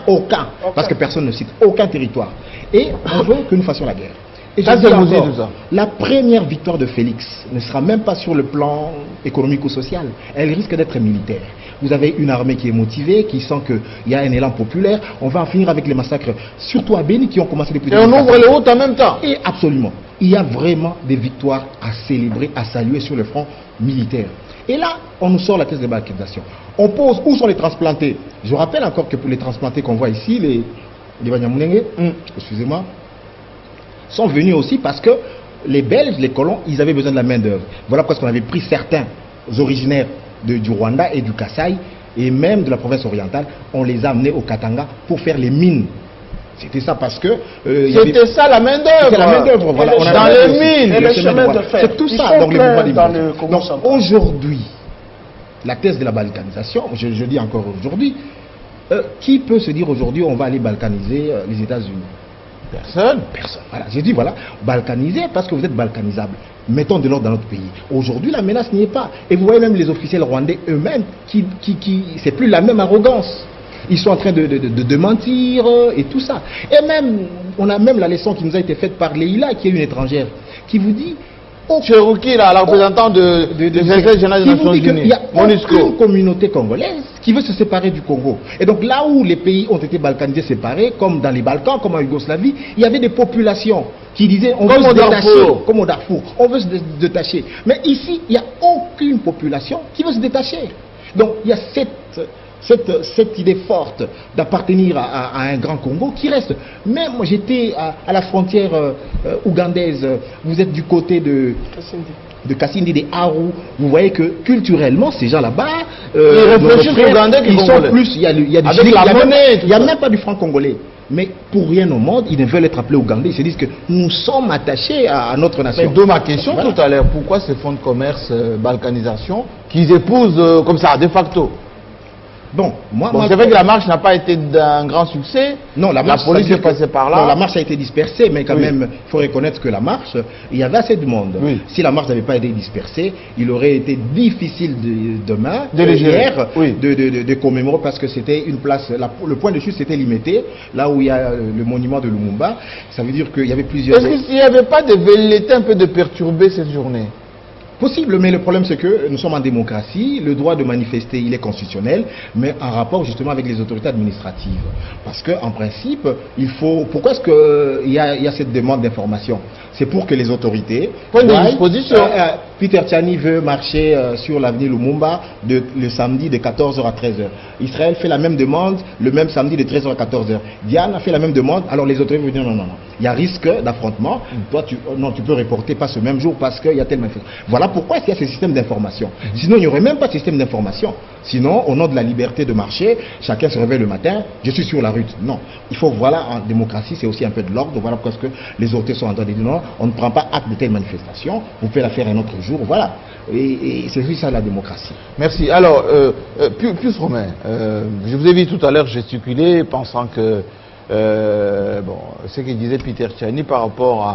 Aucun. Parce que personne ne cite aucun territoire. Et on veut que nous fassions la guerre. Et Ça, je c'est dis vous encore, tout ça. la première victoire de Félix ne sera même pas sur le plan économique ou social. Elle risque d'être militaire. Vous avez une armée qui est motivée, qui sent qu'il y a un élan populaire. On va en finir avec les massacres, surtout à Béni, qui ont commencé depuis... Et on ouvre les routes en même temps. Et absolument. Il y a vraiment des victoires à célébrer, à saluer sur le front militaire. Et là, on nous sort la thèse de balkanisation. On pose où sont les transplantés. Je rappelle encore que pour les transplantés qu'on voit ici, les Banyamulenge, excusez-moi, sont venus aussi parce que les Belges, les colons, ils avaient besoin de la main-d'œuvre. Voilà pourquoi on avait pris certains originaires du Rwanda et du Kasaï et même de la province orientale, on les a amenés au Katanga pour faire les mines. C'était ça parce que... C'était ça la main-d'œuvre. C'est la main-d'œuvre, voilà. On a dans les mines. Et les chemins de fer. C'est tout Ils ça sont dans les pleins mouvements dans d'immigration. le Congo Donc central. aujourd'hui, la thèse de la balkanisation, je dis encore aujourd'hui, qui peut se dire aujourd'hui on va aller balkaniser les États-Unis? Personne. Personne. Voilà. J'ai dit voilà, balkaniser parce que vous êtes balkanisable. Mettons de l'ordre dans notre pays. Aujourd'hui, la menace n'y est pas. Et vous voyez même les officiels rwandais eux-mêmes, c'est plus la même arrogance. Ils sont en train de mentir et tout ça. Et même, on a même la leçon qui nous a été faite par Leïla, qui est une étrangère, qui vous dit... Cherokee, là, la représentante du secrétaire général des Nations Unies. Il y a une communauté congolaise qui veut se séparer du Congo. Et donc là où les pays ont été balkanisés, séparés, comme dans les Balkans, comme en Yougoslavie, il y avait des populations qui disaient on veut se détacher, comme au Darfour, on veut se détacher. Mais ici, il n'y a aucune population qui veut se détacher. Donc il y a cette idée forte d'appartenir à un grand Congo qui reste. Même moi j'étais à la frontière ougandaise, vous êtes du côté de Kassindi, des Aru, vous voyez que culturellement ces gens là-bas, ils réfléchissent aux Ougandais ils sont plus, il y a du avec la monnaie, il n'y a même pas du franc congolais. Mais pour rien au monde, ils ne veulent être appelés Ougandais. Ils se disent que nous sommes attachés à notre nation. Mais d'où ma question tout à l'heure, pourquoi ces fonds de commerce, balkanisation, qu'ils épousent comme ça, de facto? Bon, c'est vrai que la marche n'a pas été d'un grand succès. Non, la police est passée par là. Non, la marche a été dispersée, mais quand même, il faut reconnaître que la marche, il y avait assez de monde. Oui. Si la marche n'avait pas été dispersée, il aurait été difficile demain, hier, de commémorer parce que c'était une place, le point de chute c'était limité, là où il y a le monument de Lumumba. Ça veut dire qu'il y avait plusieurs... Est-ce qu'il n'y avait pas de velléité un peu de perturber cette journée? Possible, mais le problème c'est que nous sommes en démocratie, le droit de manifester il est constitutionnel, mais en rapport justement avec les autorités administratives. Parce qu'en principe, il faut... Pourquoi est-ce qu'il y a cette demande d'information? C'est pour que les autorités... Point de disposition. Peter Tchani veut marcher sur l'avenue Lumumba le samedi de 14h à 13h. Israël fait la même demande le même samedi de 13h à 14h. Diane a fait la même demande, alors les autorités vont dire non. Il y a risque d'affrontement. Toi, tu peux reporter pas ce même jour parce qu'il y a tellement de... Voilà pourquoi il y a ce système d'information. Sinon, il n'y aurait même pas de système d'information. Sinon, au nom de la liberté de marcher, chacun se réveille le matin, je suis sur la rue. Non. Il faut, voilà, en démocratie, c'est aussi un peu de l'ordre. Voilà pourquoi les autorités sont en train de dire non, on ne prend pas acte de telle manifestation, vous pouvez la faire un autre jour. Voilà. Et c'est ça la démocratie. Merci. Alors, plus Romain, je vous ai vu tout à l'heure gesticuler, pensant que ce que disait Peter Tchani par rapport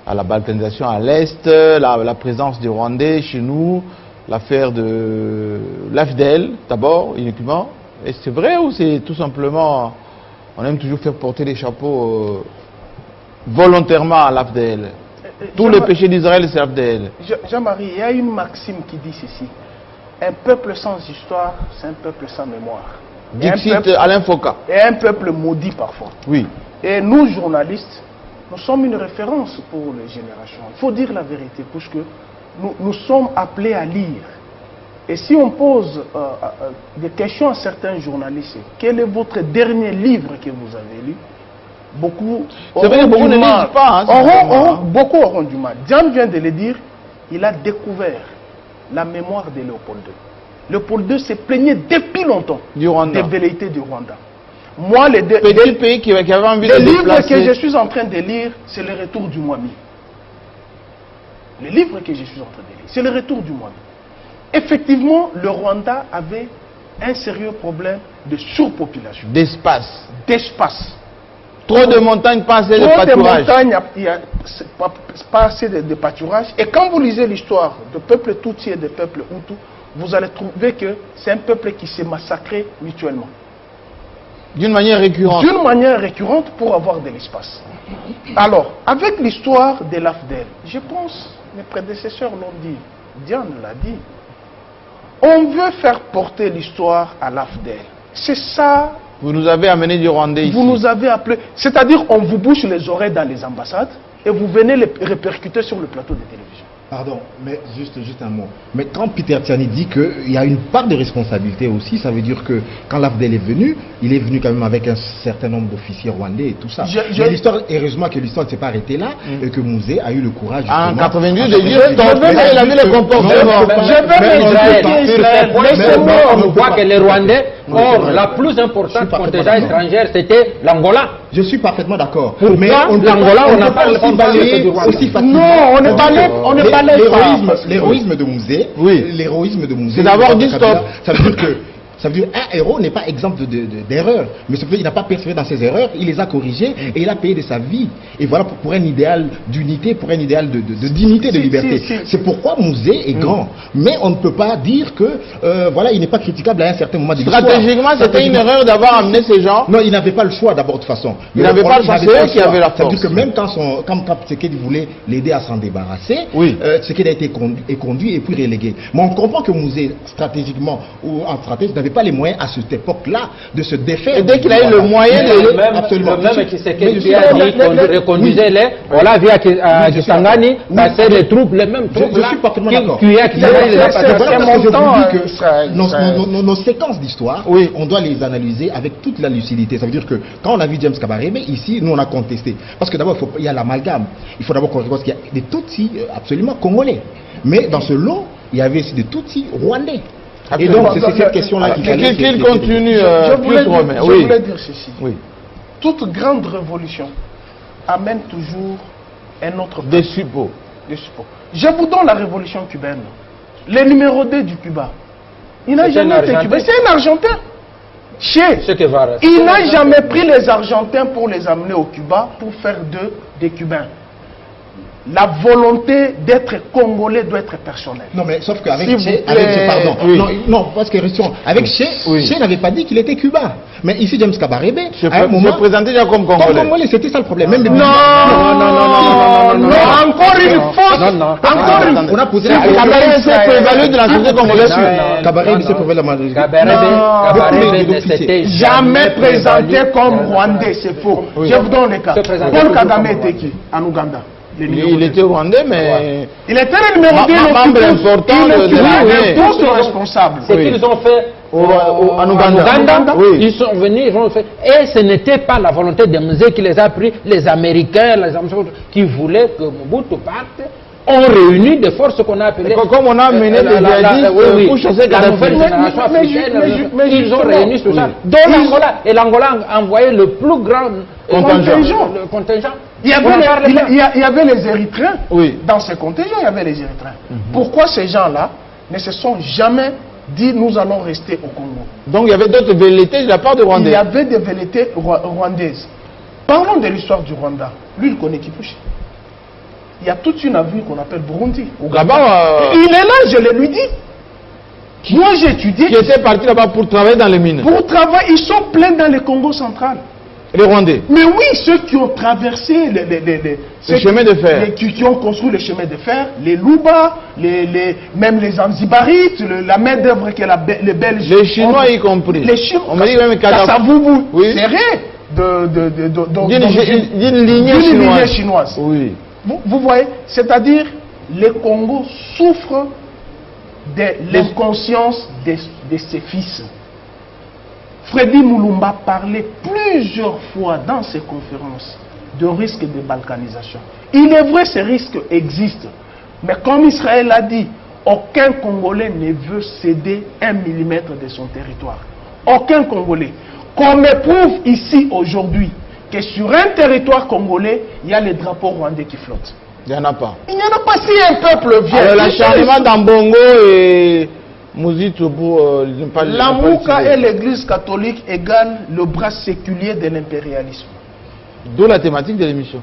à la balkanisation à l'Est, la présence des Rwandais chez nous, l'affaire de l'AFDEL, d'abord, uniquement. Est-ce que c'est vrai ou c'est tout simplement on aime toujours faire porter les chapeaux volontairement à l'AFDL. Tous les péchés d'Israël, c'est l'AFDL. Jean-Marie, il y a une maxime qui dit ceci. Un peuple sans histoire, c'est un peuple sans mémoire. Dixit Alain Foka. Et un peuple maudit parfois. Oui. Et nous, journalistes, nous sommes une référence pour les générations. Il faut dire la vérité, parce que nous sommes appelés à lire. Et si on pose des questions à certains journalistes, quel est votre dernier livre que vous avez lu? Beaucoup auront du mal. Beaucoup auront du mal. Diane vient de le dire, il a découvert la mémoire de Léopold II. Léopold II s'est plaigné depuis longtemps des velléités du Rwanda. Moi, les pays qui avait envie de livres que je suis en train de lire, c'est le retour du Mwami. Les livres que je suis en train de lire, c'est le retour du Mwami. Effectivement, le Rwanda avait un sérieux problème de surpopulation. D'espace. D'espace. Trop de montagnes, pas assez de pâturage. Trop de montagnes, il n'y a pas assez de pâturage. Et quand vous lisez l'histoire de peuple Tutsi et de peuple Hutu, vous allez trouver que c'est un peuple qui s'est massacré mutuellement. D'une manière récurrente. D'une manière récurrente pour avoir de l'espace. Alors, avec l'histoire de l'AFDL, je pense, mes prédécesseurs l'ont dit, Diane l'a dit, on veut faire porter l'histoire à l'AFDL. C'est ça. Vous nous avez amené du Rwanda ici. Vous nous avez appelé. C'est-à-dire, on vous bouche les oreilles dans les ambassades et vous venez les répercuter sur le plateau de télévision. Pardon, mais juste un mot. Mais quand Peter Tiani dit qu'il y a une part de responsabilité aussi, ça veut dire que quand l'AFDL est venu, il est venu quand même avec un certain nombre d'officiers rwandais et tout ça. Mais l'histoire, heureusement que l'histoire ne s'est pas arrêtée là et que Mouzé a eu le courage. En 92, de dire il a mis le comportement. On voit que les Rwandais, or la plus importante contingent étrangère, c'était l'Angola. Je suis parfaitement d'accord. Mais l'Angola, on n'a pas aussi balayé aussi facilement. Non, on n'est pas l'héroïsme de Mouzé, l'héroïsme de Mouzé, c'est d'abord dit stop. Ça veut dire que ça veut dire un héros n'est pas exemple d'erreur, mais il n'a pas persévéré dans ses erreurs, il les a corrigées et il a payé de sa vie. Et voilà pour un idéal d'unité, pour un idéal de dignité, de liberté. C'est pourquoi Mouzé est grand. Mais on ne peut pas dire que voilà, il n'est pas critiquable à un certain moment de l'histoire. Stratégiquement, c'était une erreur d'avoir amené ces gens. Non, il n'avait pas le choix d'abord de toute façon. Il n'avait pas le choix, c'est eux qui avaient la force. C'est-à-dire que même quand Tshisekedi voulait l'aider à s'en débarrasser, Tshisekedi a été conduit et puis relégué. Mais on comprend que Mouzé, stratégiquement ou en stratégie, n'avait pas les moyens à cette époque-là de se défaire. Et dès qu'il a eu le moyen de... Absolument. Le même Tshisekedi a dit qu'on reconduisait les... Voilà, via Kisangani, passer les troupes, les mêmes troupes là. Je suis parfaitement d'accord. Nos séquences d'histoire, on doit les analyser avec toute la lucidité. Ça veut dire que quand on a vu James Kabarebe, ici, nous on a contesté. Parce que d'abord, il y a l'amalgame. Il faut d'abord qu'on reconnaisse qu'il y a des Tutsis absolument congolais. Mais dans ce lot, il y avait aussi des Tutsis rwandais. Et donc, c'est cette question-là qui fallait... Qu'il continue, je voulais dire ceci. Oui. Toute grande révolution amène toujours un autre... Des suppôts. Je vous donne la révolution cubaine. Le numéro 2 du Cuba. Il n'a jamais été cubain. C'est un Argentin. Il n'a jamais pris les Argentins pour les amener au Cuba pour faire d'eux des Cubains. La volonté d'être congolais doit être personnelle. Non, mais sauf qu'avec Che, pardon. Non, parce que avec Che n'avait pas dit qu'il était cubain. Mais ici, James Kabarebe, à un moment, se présentait déjà comme congolais. C'était ça le problème. Même non, encore une faute. On a posé Kabarebe s'est prévalu de la société congolaise. Kabarebe s'est prévalu de la société Kabarebe ne s'était jamais présenté comme rwandais, c'est faux. Je vous donne le cas. Paul Kagame était qui en Ouganda? Il était rwandais, mais... Il était le numéro 2, membre important de l'armée. Tous sont responsables. Ce qu'ils ont fait en Ouganda, ils sont venus, ils ont fait... Et ce n'était pas la volonté de Mouzé qui les a pris, les Américains, qui voulaient que Mobutu parte. On réunit des forces qu'on a appelées... Comme on a mené des djihadistes pour chasser la nouvelle génération africaine, ils ont réuni tout ça. Dans l'Angola. Et l'Angola a envoyé le plus grand contingent. Il y avait les Érythréens. Dans ces contingents, il y avait les Érythréens. Pourquoi ces gens-là ne se sont jamais dit nous allons rester au Congo? Donc il y avait d'autres velléités de la part de Rwandais. Il y avait des velléités rwandaises. Parlons de l'histoire du Rwanda. Lui, il connaît Kipushi. Il y a toute une avenue qu'on appelle Burundi. Il est là, je le lui dis. Moi, j'ai étudié. Qui était parti là-bas pour travailler dans les mines. Pour travailler, ils sont pleins dans le Congo central. Les Rwandais. Mais oui, ceux qui ont traversé les chemins de fer. Qui ont construit les chemins de fer, les Louba, même les Anzibarites, la main d'œuvre que les Belges. Les Chinois y compris. Les Chinois. On me dit même Kasavubu, oui. c'est vrai d'une lignée chinoise. Oui. Vous voyez, c'est-à-dire le Congo souffre de l'inconscience de ses fils. Freddy Mulumba parlait plusieurs fois dans ses conférences de risque de balkanisation. Il est vrai, ces risques existent. Mais comme Israël a dit, aucun Congolais ne veut céder 1 millimètre de son territoire. Aucun Congolais. Qu'on éprouve ici aujourd'hui que sur un territoire congolais, il y a les drapeaux rwandais qui flottent. Il n'y en a pas. Il n'y en a pas si un peuple vient. Alors l'acharnement d'Ambongo et Mouzito pour ne pas... La Mouka et l'église catholique égale le bras séculier de l'impérialisme. D'où la thématique de l'émission.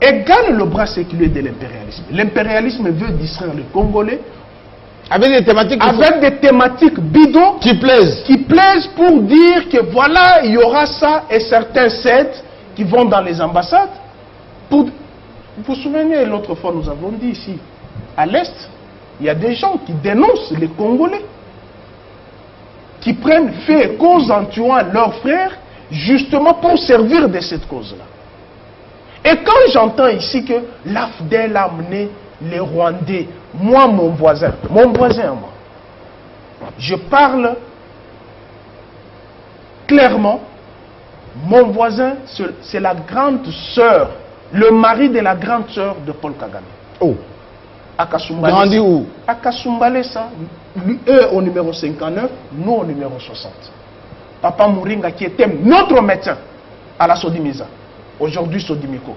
Égale le bras séculier de l'impérialisme. L'impérialisme veut distraire les Congolais avec des thématiques bidons qui plaisent pour dire que voilà, il y aura ça et certains cèdent qui vont dans les ambassades. Vous vous souvenez, l'autre fois nous avons dit ici, à l'Est, il y a des gens qui dénoncent les Congolais, qui prennent fait et cause en tuant leurs frères, justement pour servir de cette cause-là. Et quand j'entends ici que l'AFDEL a amené les Rwandais, moi, mon voisin moi, je parle clairement, mon voisin, c'est la grande sœur, le mari de la grande sœur de Paul Kagame. Oh. À Kasumbalesa. Grandi où? À Kasumbalesa. Eux au numéro 59, nous au numéro 60. Papa Mouringa qui était notre médecin à la Sodimisa, aujourd'hui Sodimiko.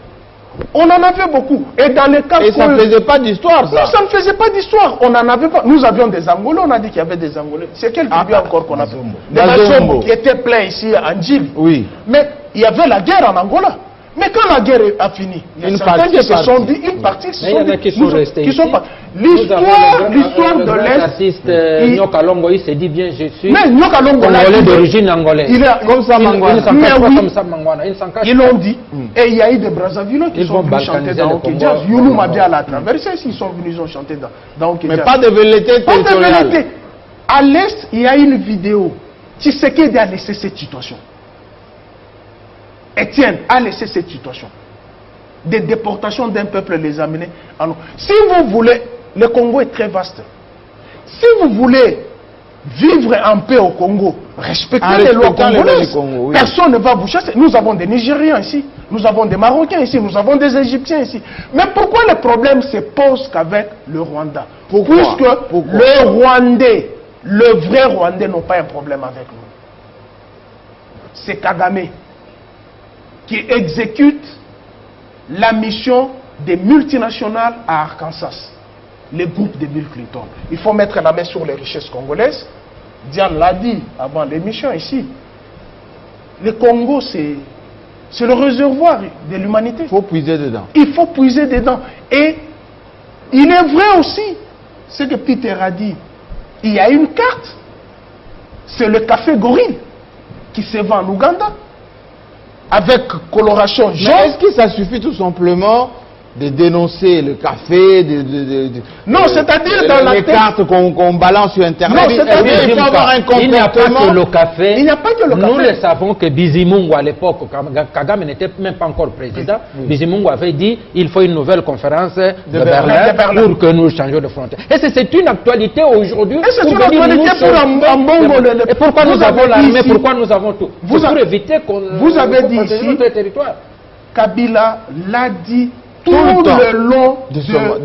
On en avait beaucoup. Et dans les cas... Et ça ne faisait pas d'histoire, ça? Non, ça ne faisait pas d'histoire. On n'en avait pas. Nous avions des Angolais, on a dit qu'il y avait des Angolais. C'est quel tribu encore qu'on a? Des Mazombo qui étaient pleins ici en Djib. Oui. Mais il y avait la guerre en Angola. Mais quand la guerre a fini, il y a certains qui se sont dit, une partie qui sont restés ici. L'histoire de l'Est. L'artiste Nyoka Longo, il s'est dit bien, je suis Congolais d'origine angolaise. Comme ça, Mangwana. Ils l'ont dit. Et il y a eu des Brazzaville qui sont venus chanter dans Okedjaz. Younou Mabia l'a traversé, ils sont venus, ils ont chanté dans Okedjaz. Mais pas de velléité territoriale. À l'Est, il y a une vidéo. Tshisekedi a laissé cette situation. Étienne a laissé cette situation. Des déportations d'un peuple les amener en... Si vous voulez, le Congo est très vaste. Si vous voulez vivre en paix au Congo, respectez les lois congolaises, oui. Personne ne va vous chasser. Nous avons des Nigériens ici, nous avons des Marocains ici, nous avons des Égyptiens ici. Mais pourquoi le problème se pose qu'avec le Rwanda? Puisque le Rwandais, le vrai Rwandais n'ont pas un problème avec nous. C'est Kagame qui exécute la mission des multinationales à Arkansas, les groupes de Bill Clinton. Il faut mettre la main sur les richesses congolaises. Diane l'a dit avant l'émission ici. Le Congo, c'est le réservoir de l'humanité. Il faut puiser dedans. Il faut puiser dedans. Et il est vrai aussi, ce que Peter a dit, il y a une carte. C'est le café Gorille qui se vend en Ouganda. Avec coloration jaune. Mais est-ce que ça suffit tout simplement de dénoncer le café, non, c'est-à-dire dans les cartes qu'on balance sur Internet? Non, c'est-à-dire qu'il faut avoir un comportement. Il n'y a pas que le café. Il n'y a pas que le café. Nous le savons que Bizimungu à l'époque, Kagame n'était même pas encore président. Oui. Bizimungu avait dit il faut une nouvelle conférence de Berlin pour que nous changions de frontière. Et c'est une actualité aujourd'hui. Et c'est une actualité pour un bon. Et pourquoi nous avons l'armée? Pourquoi nous avons tout? Pour éviter qu'on... Vous avez dit ici, notre territoire. Kabila l'a dit tout le long de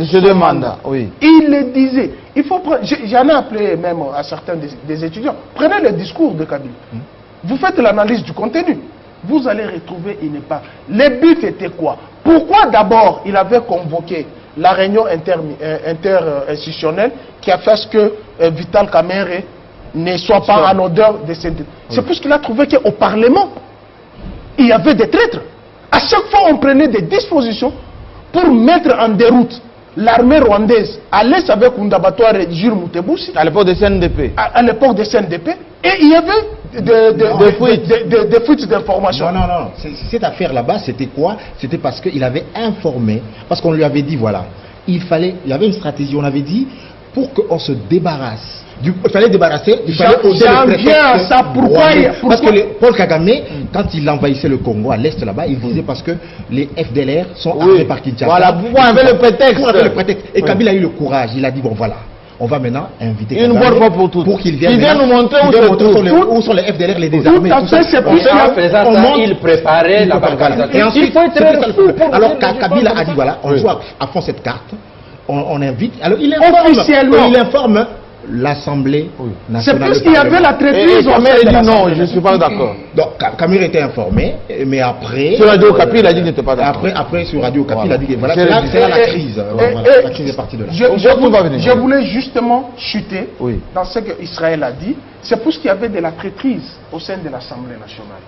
ce mandat, oui. Il le disait. Il faut prendre. J'en ai appelé même à certains des étudiants. Prenez le discours de Kabila. Vous faites l'analyse du contenu. Vous allez retrouver, il n'est pas. Le but était quoi? Pourquoi d'abord il avait convoqué la réunion interinstitutionnelle qui a fait ce que Vital Kamerhe ne soit pas en odeur de synthèse? C'est parce qu'il a trouvé qu'au Parlement, il y avait des traîtres. À chaque fois, on prenait des dispositions pour mettre en déroute l'armée rwandaise à l'est avec Undabatware et Jules Mutebusi. À l'époque de CNDP. À l'époque de CNDP. Et il y avait de fuites d'informations. Non. Cette affaire là-bas, c'était quoi? C'était parce qu'il avait informé, parce qu'on lui avait dit, voilà, il y avait une stratégie, on avait dit, pour qu'on se débarrasse, il fallait débarrasser, il fallait poser le prétexte. Ça, pourquoi parce que Paul Kagame, quand il envahissait le Congo à l'est là-bas, il disait parce que les FDLR sont armés par Kinshasa. Voilà, pour avec le prétexte. Pour avec le prétexte. Et Kabila a eu le courage, il a dit, bon voilà, on va maintenant inviter une bonne fois pour toutes. Pour qu'il vienne nous montrer où sont les FDLR, les désarmés. Tout à fait, c'est pour ça. Il préparait la balkanisation. Et ensuite, alors Kabila a dit, voilà, on joue à fond cette carte, on invite, alors il informe l'Assemblée nationale. C'est plus qu'il y avait la traîtrise. Kamir dit non, je ne suis pas d'accord. Donc Kamir était informé, mais après... Sur Radio Okapi, il a dit qu'il n'était pas d'accord. Après sur Radio Okapi, il a dit que voilà, c'est là la crise. La crise est partie de là. Je voulais justement chuter dans ce qu'Israël a dit. C'est parce qu'il y avait de la traîtrise au sein de l'Assemblée nationale.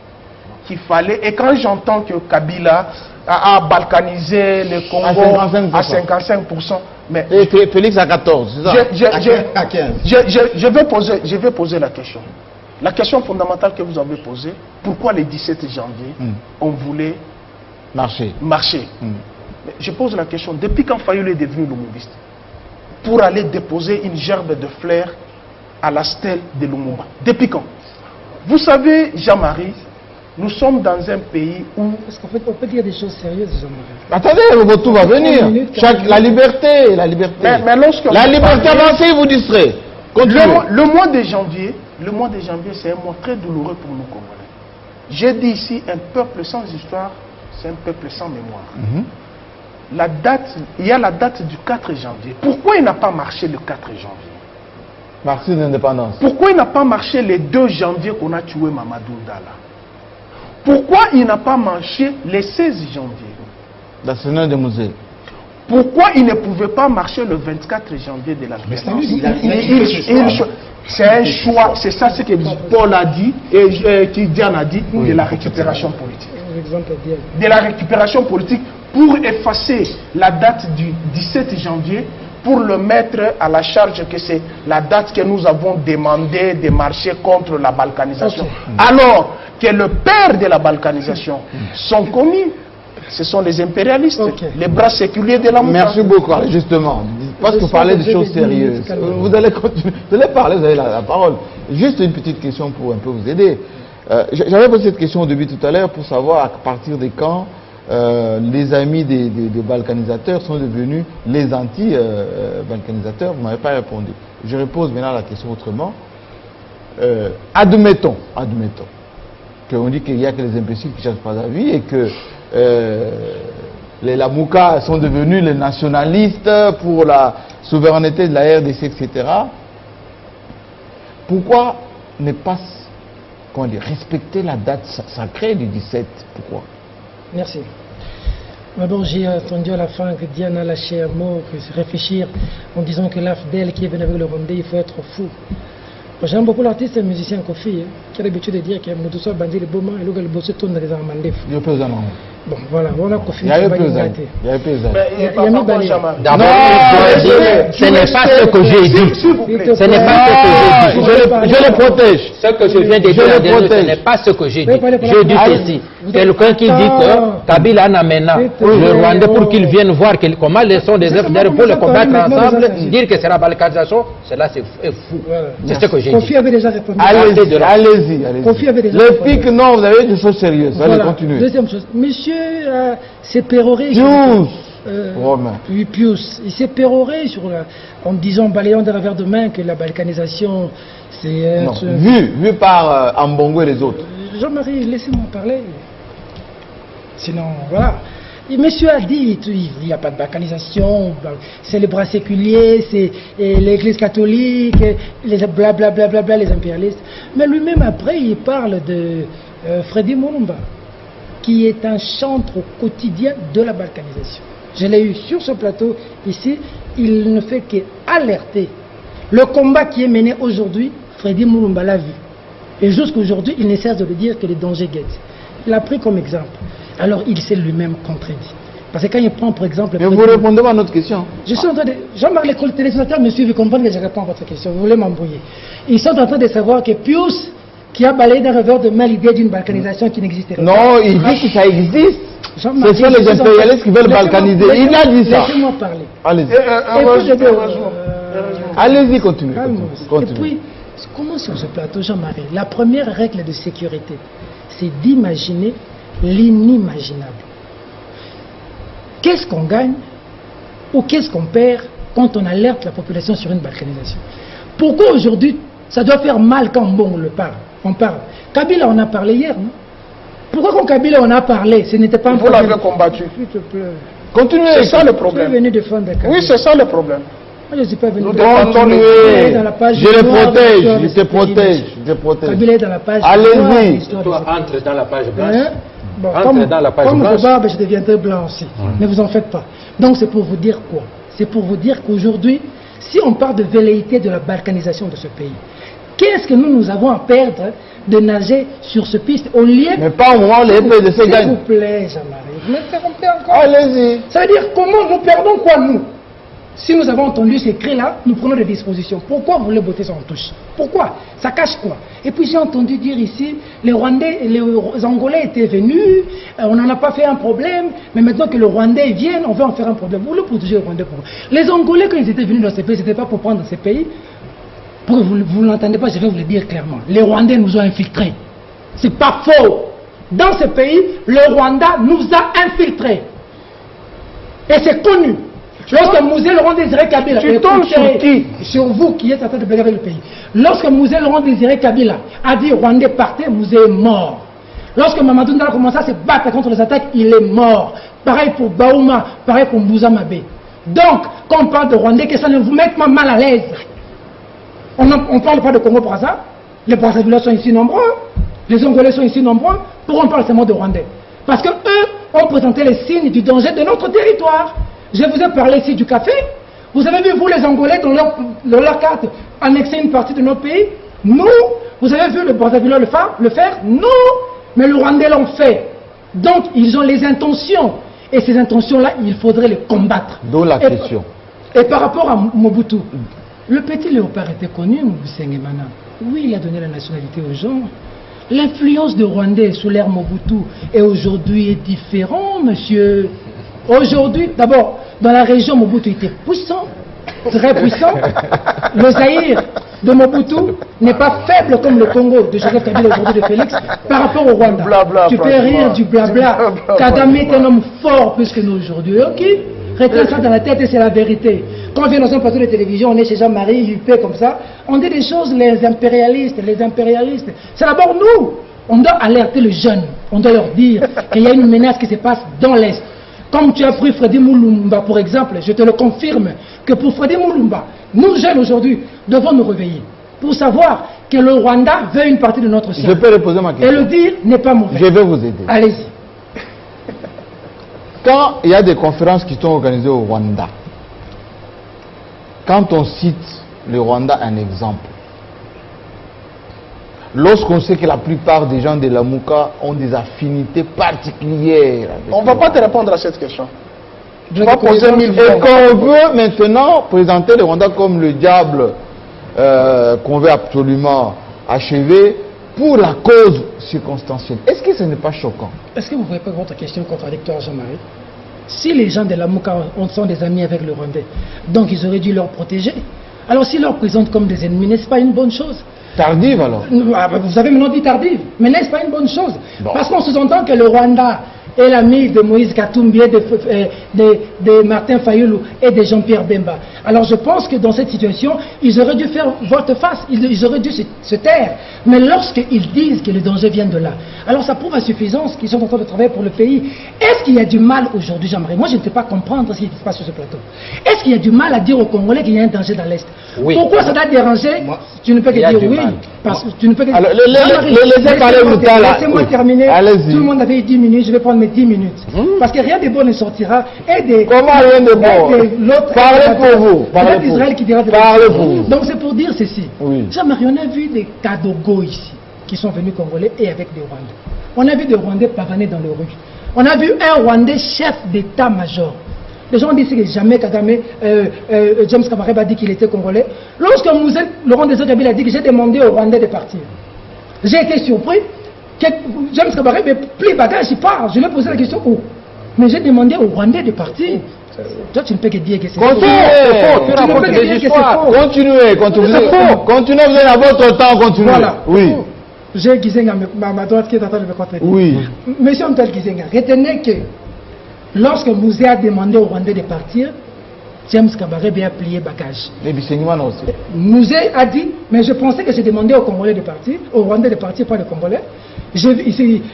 Qu'il fallait, et quand j'entends que Kabila a balkanisé le Congo à 55%, mais et Félix à 14, c'est ça? À 15. Je vais poser la question. La question fondamentale que vous avez posée, pourquoi le 17 janvier, on voulait marcher? Mais je pose la question, depuis quand Fayoulé est devenu Lumumbiste pour aller déposer une gerbe de fleurs à la stèle de Lumumba? Depuis quand? Vous savez, Jean-Marie, nous sommes dans un pays où... Parce qu'en fait, on peut dire des choses sérieuses, Jean-Marie. Attendez, tout va venir. La liberté. Mais lorsque la liberté avancée, vous distrez. Le mois de janvier, c'est un mois très douloureux pour nous Congolais. J'ai dit ici, un peuple sans histoire, c'est un peuple sans mémoire. Il y a la date du 4 janvier. Pourquoi il n'a pas marché le 4 janvier? Marché d'indépendance. Pourquoi il n'a pas marché le 2 janvier qu'on a tué Mamadou Dala? Pourquoi il n'a pas marché le 16 janvier? Dans ce nom de Moselle. Pourquoi il ne pouvait pas marcher le 24 janvier de la C'est un choix, c'est ça ce que Paul a dit et que Diane a dit, de la récupération politique. De la récupération politique pour effacer la date du 17 janvier, pour le mettre à la charge que c'est la date que nous avons demandé de marcher contre la balkanisation. Alors que le père de la balkanisation sont connus, ce sont les impérialistes, les bras séculiers de la montagne. Merci beaucoup, justement, parce que vous parlez de choses sérieuses. Vous allez continuer, vous allez parler, vous avez la parole. Juste une petite question pour un peu vous aider. J'avais posé cette question au début tout à l'heure pour savoir à partir de quand les amis des balkanisateurs sont devenus les anti-balkanisateurs. Vous ne m'avez pas répondu. Je repose maintenant la question autrement. Admettons qu'on dit qu'il n'y a que les imbéciles qui ne cherchent pas la vie et que les Lamoukas sont devenus les nationalistes pour la souveraineté de la RDC, etc. Pourquoi ne pas respecter la date sacrée du 17? Pourquoi? Merci. D'abord, j'ai entendu à la fin que Diane a lâché un mot, que c'est réfléchir en disant que l'AFDEL qui est venu avec le Rwandais, il faut être fou. J'aime beaucoup l'artiste et le musicien Kofi, qui a l'habitude de dire que Moudoussa bandit le Boma et le bossé tourne dans les armandés. Il y a plus d'un an. Bon, voilà, Kofi. Il y a plus d'un an. Il y a plus d'un an. D'abord, ce n'est pas ce que j'ai dit. Ce n'est pas ce que j'ai dit. Je le protège. Ce que je viens de dire, ce n'est pas ce que j'ai dit. Je dis ceci. Quelqu'un qui dit que Kabila n'amène le Rwandais pour qu'il vienne voir comment les sont des FDR pour le combattre ensemble, dire que c'est la balkanisation, cela c'est fou. C'est ce que j'ai dit. Kofi avait déjà répondu. Allez-y. Le pic, non, vous avez des choses sérieuses. Allez, continuez. Deuxième chose, monsieur s'est péroré. Pius, il s'est péroré en disant, balayant de revers de main que la balkanisation, c'est... vu par Ambongo et les autres. Jean-Marie, laissez-moi parler. Sinon, voilà. Et monsieur a dit, il n'y a pas de balkanisation, c'est les bras séculiers, c'est l'église catholique, les blablabla, les impérialistes. Mais lui-même, après, il parle de Freddy Mulumba, qui est un chantre au quotidien de la balkanisation. Je l'ai eu sur ce plateau ici, il ne fait qu'alerter. Le combat qui est mené aujourd'hui, Freddy Mulumba l'a vu. Et jusqu'aujourd'hui, il ne cesse de le dire que les dangers guettent. Il a pris comme exemple. Alors il s'est lui-même contredit. Parce que quand il prend par exemple... Mais vous répondez à notre question. Je suis en train de... Jean-Marc, les téléspectateurs me suivent et comprennent que je réponds à votre question. Vous voulez m'embrouiller. Ils sont en train de savoir que Pius qui a balayé d'un revers de main l'idée d'une balkanisation qui n'existait pas. Non, il dit que ça existe. Ce sont les impérialistes qui veulent balkaniser. Il a dit ça. Laissez-moi parler. Allez-y. Allez-y, continuez. Et puis, comment sur ce plateau, Jean-Marie, la première règle de sécurité, c'est d'imaginer l'inimaginable. Qu'est-ce qu'on gagne ou qu'est-ce qu'on perd quand on alerte la population sur une balkanisation? Pourquoi aujourd'hui, ça doit faire mal quand on le parle? On parle. Kabila, on a parlé hier, non? Pourquoi quand Kabila, on a parlé? Ce n'était pas un problème. Vous l'avez combattu. S'il te plaît. Continuez. C'est ça le problème. Tu es venu défendre Kabila. Oui, c'est ça le problème. Moi, je ne suis pas venu Continuez. dans la page. Je les protège. Je te protège. Je te protège. Kabila est dans la page. Allez-y. Toi, entre dans la page blanche. Hein? Bon, Rentre dans la page comme blanche. je barbe, je deviendrai blanc aussi. Ne vous en faites pas. Donc c'est pour vous dire quoi? C'est pour vous dire qu'aujourd'hui, si on parle de velléité de la balkanisation de ce pays, qu'est-ce que nous avons à perdre de nager sur ce piste au lieu... Mais pas au moment où les PDC gagnent. S'il vous plaît, Jean-Marie, vous m'interrompez encore. Allez-y. Ça veut dire comment nous perdons quoi, nous? Si nous avons entendu ces cris-là, nous prenons des dispositions. Pourquoi vous voulez botter ça en touche? Pourquoi? Ça cache quoi? Et puis j'ai entendu dire ici, les Rwandais, les Angolais étaient venus, on n'en a pas fait un problème, mais maintenant que les Rwandais viennent, on va en faire un problème. Vous voulez protéger les Rwandais pour les Angolais, quand ils étaient venus dans ces pays, ce n'était pas pour prendre ces pays. Pour que vous ne l'entendez pas, je vais vous le dire clairement. Les Rwandais nous ont infiltrés. C'est pas faux. Dans ce pays, le Rwanda nous a infiltrés. Et c'est connu. Lorsque Mouzé Laurent Désiré Kabila, tu tombes sur qui? Sur vous qui êtes en train de blaguer avec le pays. Lorsque Mouzé Laurent Désiré Kabila a dit Rwandais partez, Mouzé est mort. Lorsque Mamadou Ndala a commencé à se battre contre les attaques, il est mort. Pareil pour Baouma, pareil pour Mbouza Mabé. Donc, quand on parle de Rwandais, que ça ne vous mette pas mal à l'aise. On ne parle pas de Congo par hasard. Les Brassavillois sont ici nombreux. Les Angolais sont ici nombreux. Pourquoi on parle seulement de Rwandais? Parce qu'eux ont présenté les signes du danger de notre territoire. Je vous ai parlé ici du café. Vous avez vu, vous, les Angolais, dans leur carte, annexer une partie de notre pays? Nous. Vous avez vu le Brassavillois le faire? Non. Mais le Rwandais l'ont fait. Donc, ils ont les intentions. Et ces intentions-là, il faudrait les combattre. D'où la question. Et par rapport à Mobutu, le petit léopard était connu, Mobutu Sengemana. Oui, il a donné la nationalité aux gens. L'influence de Rwandais sous l'ère Mobutu est aujourd'hui différente, monsieur. Aujourd'hui, d'abord, dans la région, Mobutu était puissant, très puissant. Le Zaïre de Mobutu n'est pas faible comme le Congo de Joseph Kabila aujourd'hui de Félix par rapport au Rwanda. Tu peux rire du blabla. Kagame est un homme fort plus que nous aujourd'hui. Ok? Retiens ça dans la tête et c'est la vérité. Quand on vient dans un plateau de télévision, on est chez Jean-Marie, Juppé comme ça, on dit des choses, les impérialistes. C'est d'abord nous. On doit alerter les jeunes. On doit leur dire qu'il y a une menace qui se passe dans l'Est. Comme tu as pris Freddy Moulumba, pour exemple, je te le confirme, que pour Freddy Moulumba, nous jeunes aujourd'hui, devons nous réveiller pour savoir que le Rwanda veut une partie de notre sang. Je peux reposer ma question. Et le dire n'est pas mauvais. Je vais vous aider. Allez-y. Quand il y a des conférences qui sont organisées au Rwanda, quand on cite le Rwanda un exemple, lorsqu'on sait que la plupart des gens de la Mouka ont des affinités particulières. On ne va pas te répondre à cette question. Je vais poser Et qu'on veut maintenant présenter le Rwanda comme le diable qu'on veut absolument achever pour la cause circonstancielle. Est-ce que ce n'est pas choquant? Est-ce que vous ne voyez pas votre question contradictoire, Jean-Marie? Si les gens de la Mouka sont des amis avec le Rwandais, donc ils auraient dû leur protéger. Alors s'ils leur présentent comme des ennemis, n'est-ce pas une bonne chose? Tardive alors? Vous avez maintenant dit tardive, mais n'est-ce pas une bonne chose? Bon. Parce qu'on sous-entend que le Rwanda est l'ami de Moïse Katumbi, de Martin Fayulu et de Jean-Pierre Bemba. Alors je pense que dans cette situation, ils auraient dû faire volte-face, ils auraient dû se taire. Mais lorsqu'ils disent que le danger vient de là, alors ça prouve à suffisance qu'ils sont en train de travailler pour le pays. Est-ce qu'il y a du mal aujourd'hui, Jean-Marie? Moi je ne peux pas comprendre ce qui se passe sur ce plateau. Est-ce qu'il y a du mal à dire aux Congolais qu'il y a un danger dans l'Est? Oui. Pourquoi ça doit déranger? Tu ne peux que dire oui. Parce que tu ne peux que... Alors, laissez parler le temps là. Laissez-moi terminer. Allez-y. Tout le monde avait 10 minutes, je vais prendre mes 10 minutes. Parce que rien de bon ne sortira. Comment rien de bon? Parlez pour vous. C'est Israël qui dira de Parlez pour vous. Donc c'est pour dire ceci. Oui. Jean-Marie, on a vu des Kadogo ici, qui sont venus congolais et avec des Rwandais. On a vu des Rwandais pavaner dans les rues. On a vu un Rwandais chef d'état-major. Les gens disent que jamais Kagame, James Kabarebe a dit qu'il était congolais. Lorsque Laurent Désiré Kabila a dit que j'ai demandé aux Rwandais de partir. J'ai été surpris. James Kabaré me plie bagage, il part. Je lui ai posé la question où? Mais j'ai demandé aux Rwandais de partir. Toi, tu ne peux que dire que c'est faux. Continuez, Tu ne peux que dire que c'est faux. continuez, continuez, vous êtes à votre temps, continuez. Voilà. Oui. J'ai Gizenga, ma droite qui est en train de me contredire. Oui. Monsieur Mtal Gizenga, retenez que lorsque Mouzé a demandé aux Rwandais de partir, James Kabaré a plié bagage. Et Bissengimana aussi. Mouzé a dit, mais je pensais que j'ai demandé aux Congolais de partir, aux Rwandais de partir, pas les Congolais. J'ai vu,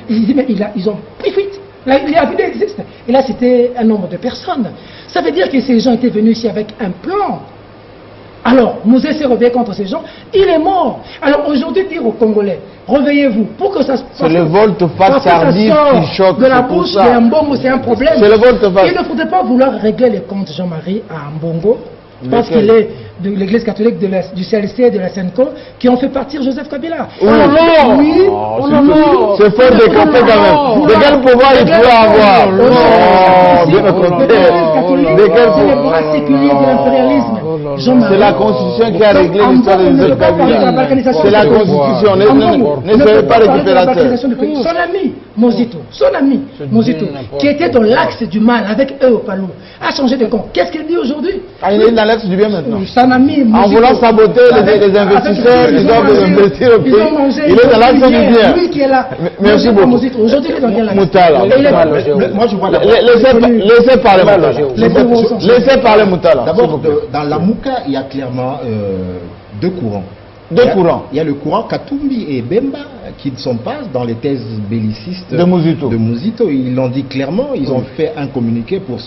il dit, mais ils ont pris fuite. La vidéo existe. Et là, c'était un nombre de personnes. Ça veut dire que ces gens étaient venus ici avec un plan. Alors, Mouzé s'est réveillé contre ces gens. Il est mort. Alors, aujourd'hui, dire aux Congolais, réveillez-vous. Pour que ça se passe. C'est le volte-face tardif qui choque. De la bouche de Mbongo, c'est un problème. C'est le volte-face. Il ne faudrait pas vouloir régler les comptes Jean-Marie à Mbongo. Parce qu'il est de l'église catholique du CLC et de la SENCO qui ont fait partir Joseph Kabila. Oui. C'est fort de café quand même. De quel pouvoir il peut avoir? De quel pouvoir séculier de l'impérialisme? C'est la constitution qui a réglé l'histoire de Joseph Kabila. C'est la constitution. Ne soyez pas récupérateur. Son ami, Mozito, qui était dans l'axe du mal avec eux au Palou, a changé de camp. Qu'est-ce qu'il dit aujourd'hui? Il est dans l'axe du bien maintenant. Son ami, en voulant saboter les investisseurs qui doivent investir au pays, il est dans l'axe du bien. Lui qui est là. Merci beaucoup. Aujourd'hui, il est dans quel axe? Moutala. Moi, je vois Laissez parler Moutala. Laissez parler Moutala. D'abord, dans la Mouka, il y a clairement deux courants. Il y a le courant Katumbi et Bemba qui ne sont pas dans les thèses bellicistes de Mouzito. Ils l'ont dit clairement, ils ont fait un communiqué pour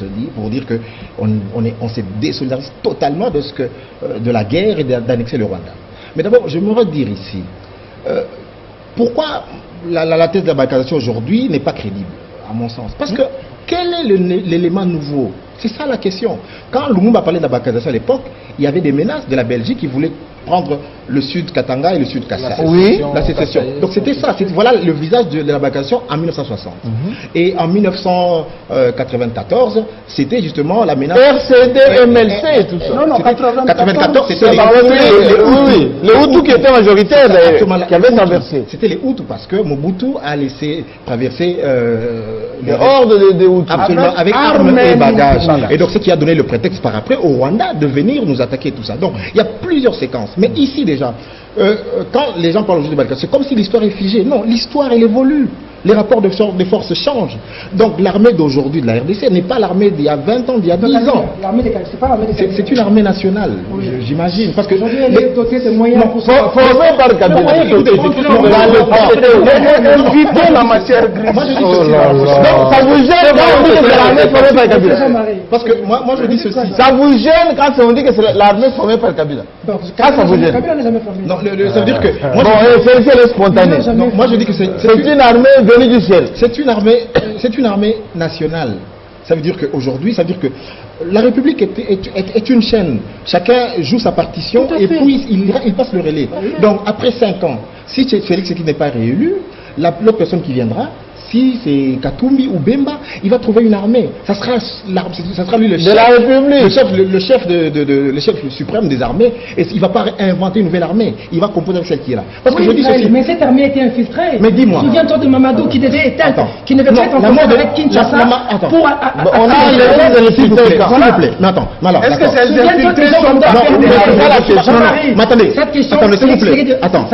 dire que on s'est désolidarisé totalement de la guerre et d'annexer le Rwanda. Mais d'abord, je me dire ici, pourquoi la thèse de la balkanisation aujourd'hui n'est pas crédible, à mon sens? Parce que quel est l'élément nouveau? C'est ça la question. Quand Lumumba parlait de la balkanisation à l'époque, il y avait des menaces de la Belgique qui voulaient prendre le sud Katanga et le sud Kassai. Oui. La sécession. Donc c'était ça. Voilà le visage de la balkanisation en 1960. Et en 1994, c'était justement la menace. RCD, MLC et tout ça. Non, 94, c'était les Hutus qui étaient majoritaires, qui avaient traversé. C'était les Hutus parce que Mobutu a laissé traverser les hordes des Hutus. Absolument, avec armes et bagages. Et donc, ce qui a donné le prétexte par après au Rwanda de venir nous attaquer, tout ça. Donc, il y a plusieurs séquences. Mais ici, déjà, quand les gens parlent aujourd'hui de Balkan, c'est comme si l'histoire est figée. Non, l'histoire, elle évolue. Les rapports de force changent. Donc, l'armée d'aujourd'hui de la RDC n'est pas l'armée d'il y a 20 ans, d'il y a 10 ans. C'est une armée nationale, j'imagine. Parce que aujourd'hui, elle est dotée de moyens pour formée par Kabila. Évitez la matière grise. Donc, ça vous gêne quand on dit que c'est l'armée formée par Kabila? Parce que moi je dis ceci. Ça vous gêne quand on dit que c'est l'armée formée par Kabila? Ça vous gêne? Kabila n'a jamais formé. Non, ça veut dire que. Bon, c'est spontané. Moi je dis que c'est une armée venue du ciel. C'est une armée nationale. Ça veut dire qu'aujourd'hui, ça veut dire que la République est une chaîne. Chacun joue sa partition et puis il passe le relais. Donc après 5 ans, si Félix qui n'est pas réélu, l'autre personne qui viendra, si c'est Katumbi ou Bemba, il va trouver une armée. Ça sera lui le chef de la République, le chef suprême des armées. Et il ne va pas inventer une nouvelle armée. Il va composer avec celle qui est là. Parce que je dis ceci. Mais cette armée a été infiltrée. Mais dis-moi. Souviens-toi de Mamadou qui devait éteindre, qui ne devait pas être en contact avec Kinshasa. On a les infiltrés. S'il vous plaît. Mais attends. Est-ce que ces infiltrés sont mais attendez. Cette question, s'il vous plaît. Attends.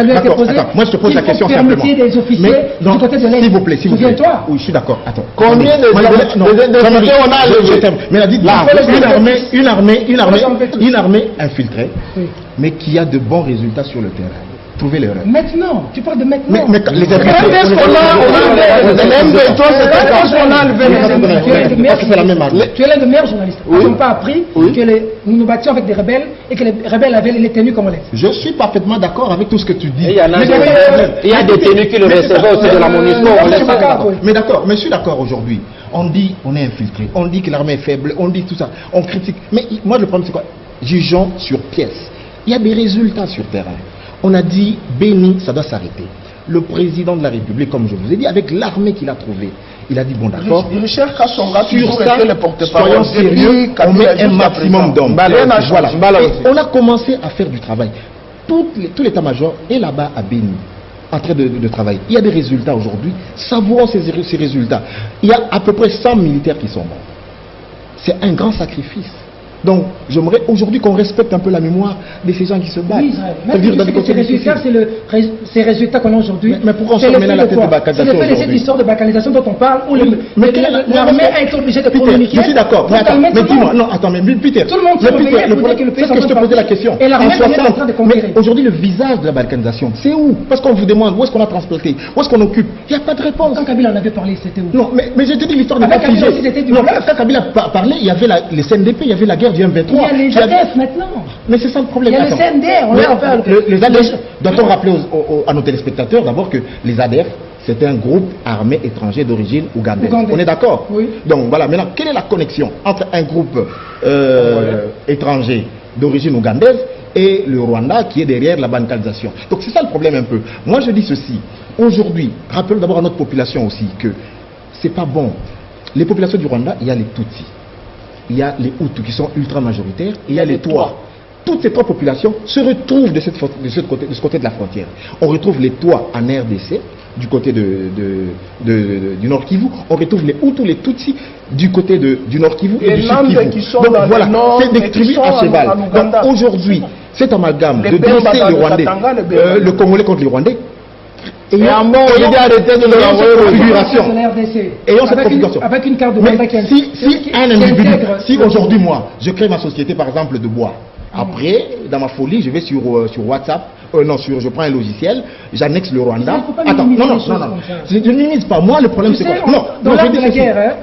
Moi je te pose la question simplement. Des officiers du côté de l'Est. S'il vous plaît. Souviens-toi. Oui, je suis d'accord. Attends. Combien de députés on a levé? Mais elle a dit une armée infiltrée, mais qui a de bons résultats sur le terrain. Trouvez l'erreur. Maintenant, tu parles de maintenant. Mais les infiltrés. C'est la même armée. Tu es l'un des meilleurs journalistes. Nous n'avons pas appris que nous nous battions avec des rebelles et que les rebelles avaient les tenues congolaises. Je suis parfaitement d'accord avec tout ce que tu dis. Il y a des tenues qui le recevaient aussi de la MONUSCO. Mais d'accord, mais je suis d'accord aujourd'hui. On dit on est infiltré, on dit que l'armée est faible, on dit tout ça, on critique. Mais moi le problème c'est quoi? Jugeons sur pièce. Il y a des résultats sur terrain. On a dit Béni, ça doit s'arrêter. Le président de la République, comme je vous ai dit, avec l'armée qu'il a trouvée, il a dit bon d'accord. Sur ça, soyons sérieux, on met un maximum d'hommes. Voilà. Et on a commencé à faire du travail. Tout l'état-major est là-bas à Béni. en train de travailler. Il y a des résultats aujourd'hui. Savourons ces résultats. Il y a à peu près 100 militaires qui sont morts. C'est un grand sacrifice. Donc, j'aimerais aujourd'hui qu'on respecte un peu la mémoire de ces gens qui se battent. Oui, ces résultats, c'est ces résultats qu'on a aujourd'hui. Mais pourquoi on se remet la tête de balkanisation aujourd'hui? C'est cette histoire de balkanisation dont on parle, où l'armée a été obligée de communiquer. Je suis d'accord. Mais attends, mais dis-moi, non, attends, mais Peter. Tout le monde se réveillait pour dire que le pays est en train de partir. C'est ce que je te posais la question. Et l'armée est en train de conquérir. Mais aujourd'hui, le visage de la balkanisation, c'est où? Parce qu'on vous demande où est-ce qu'on a transplanté, où est-ce qu'on occupe. Il n'y a pas de réponse. Quand Kabila en avait parlé, c'était où? Non, mais je te dis, l'histoire n'est pas figée. Non, quand Kabila parlait, il y avait les CNDP, il y avait la guerre du M23. Les ADF maintenant. Mais c'est ça le problème. Il y a le CNDR, on l'a fait. Les ADF, doit-on rappeler à nos téléspectateurs d'abord que les ADF, c'était un groupe armé étranger d'origine ougandaise. On est d'accord? Oui. Donc voilà, maintenant, quelle est la connexion entre un groupe étranger d'origine ougandaise et le Rwanda qui est derrière la balkanisation? Donc c'est ça le problème un peu. Moi je dis ceci, aujourd'hui, rappelons d'abord à notre population aussi que c'est pas bon. Les populations du Rwanda, il y a les Tutsis. Il y a les Hutus qui sont ultra majoritaires, et il y a les Tois. Toutes ces trois populations se retrouvent de ce côté de la frontière. On retrouve les Tois en RDC, du côté du Nord Kivu. On retrouve les Hutus, les Tutsis du côté du Nord Kivu et du Sud Kivu. Donc voilà, c'est des tribus à cheval. Donc aujourd'hui, cet amalgame de dénoncer le Rwandais, le Congolais contre les Rwandais, et en bon, il a arrêté de nous envoyer aux configurations. Ayons cette configuration. Avec une carte de Rwanda qui si aujourd'hui, moi, je crée ma société, par exemple, de bois, après, dans ma folie, je vais sur WhatsApp, je prends un logiciel, j'annexe le Rwanda. Attends, non. Je ne minimise pas. Moi, le problème, c'est quoi? Non, dans l'art de la guerre,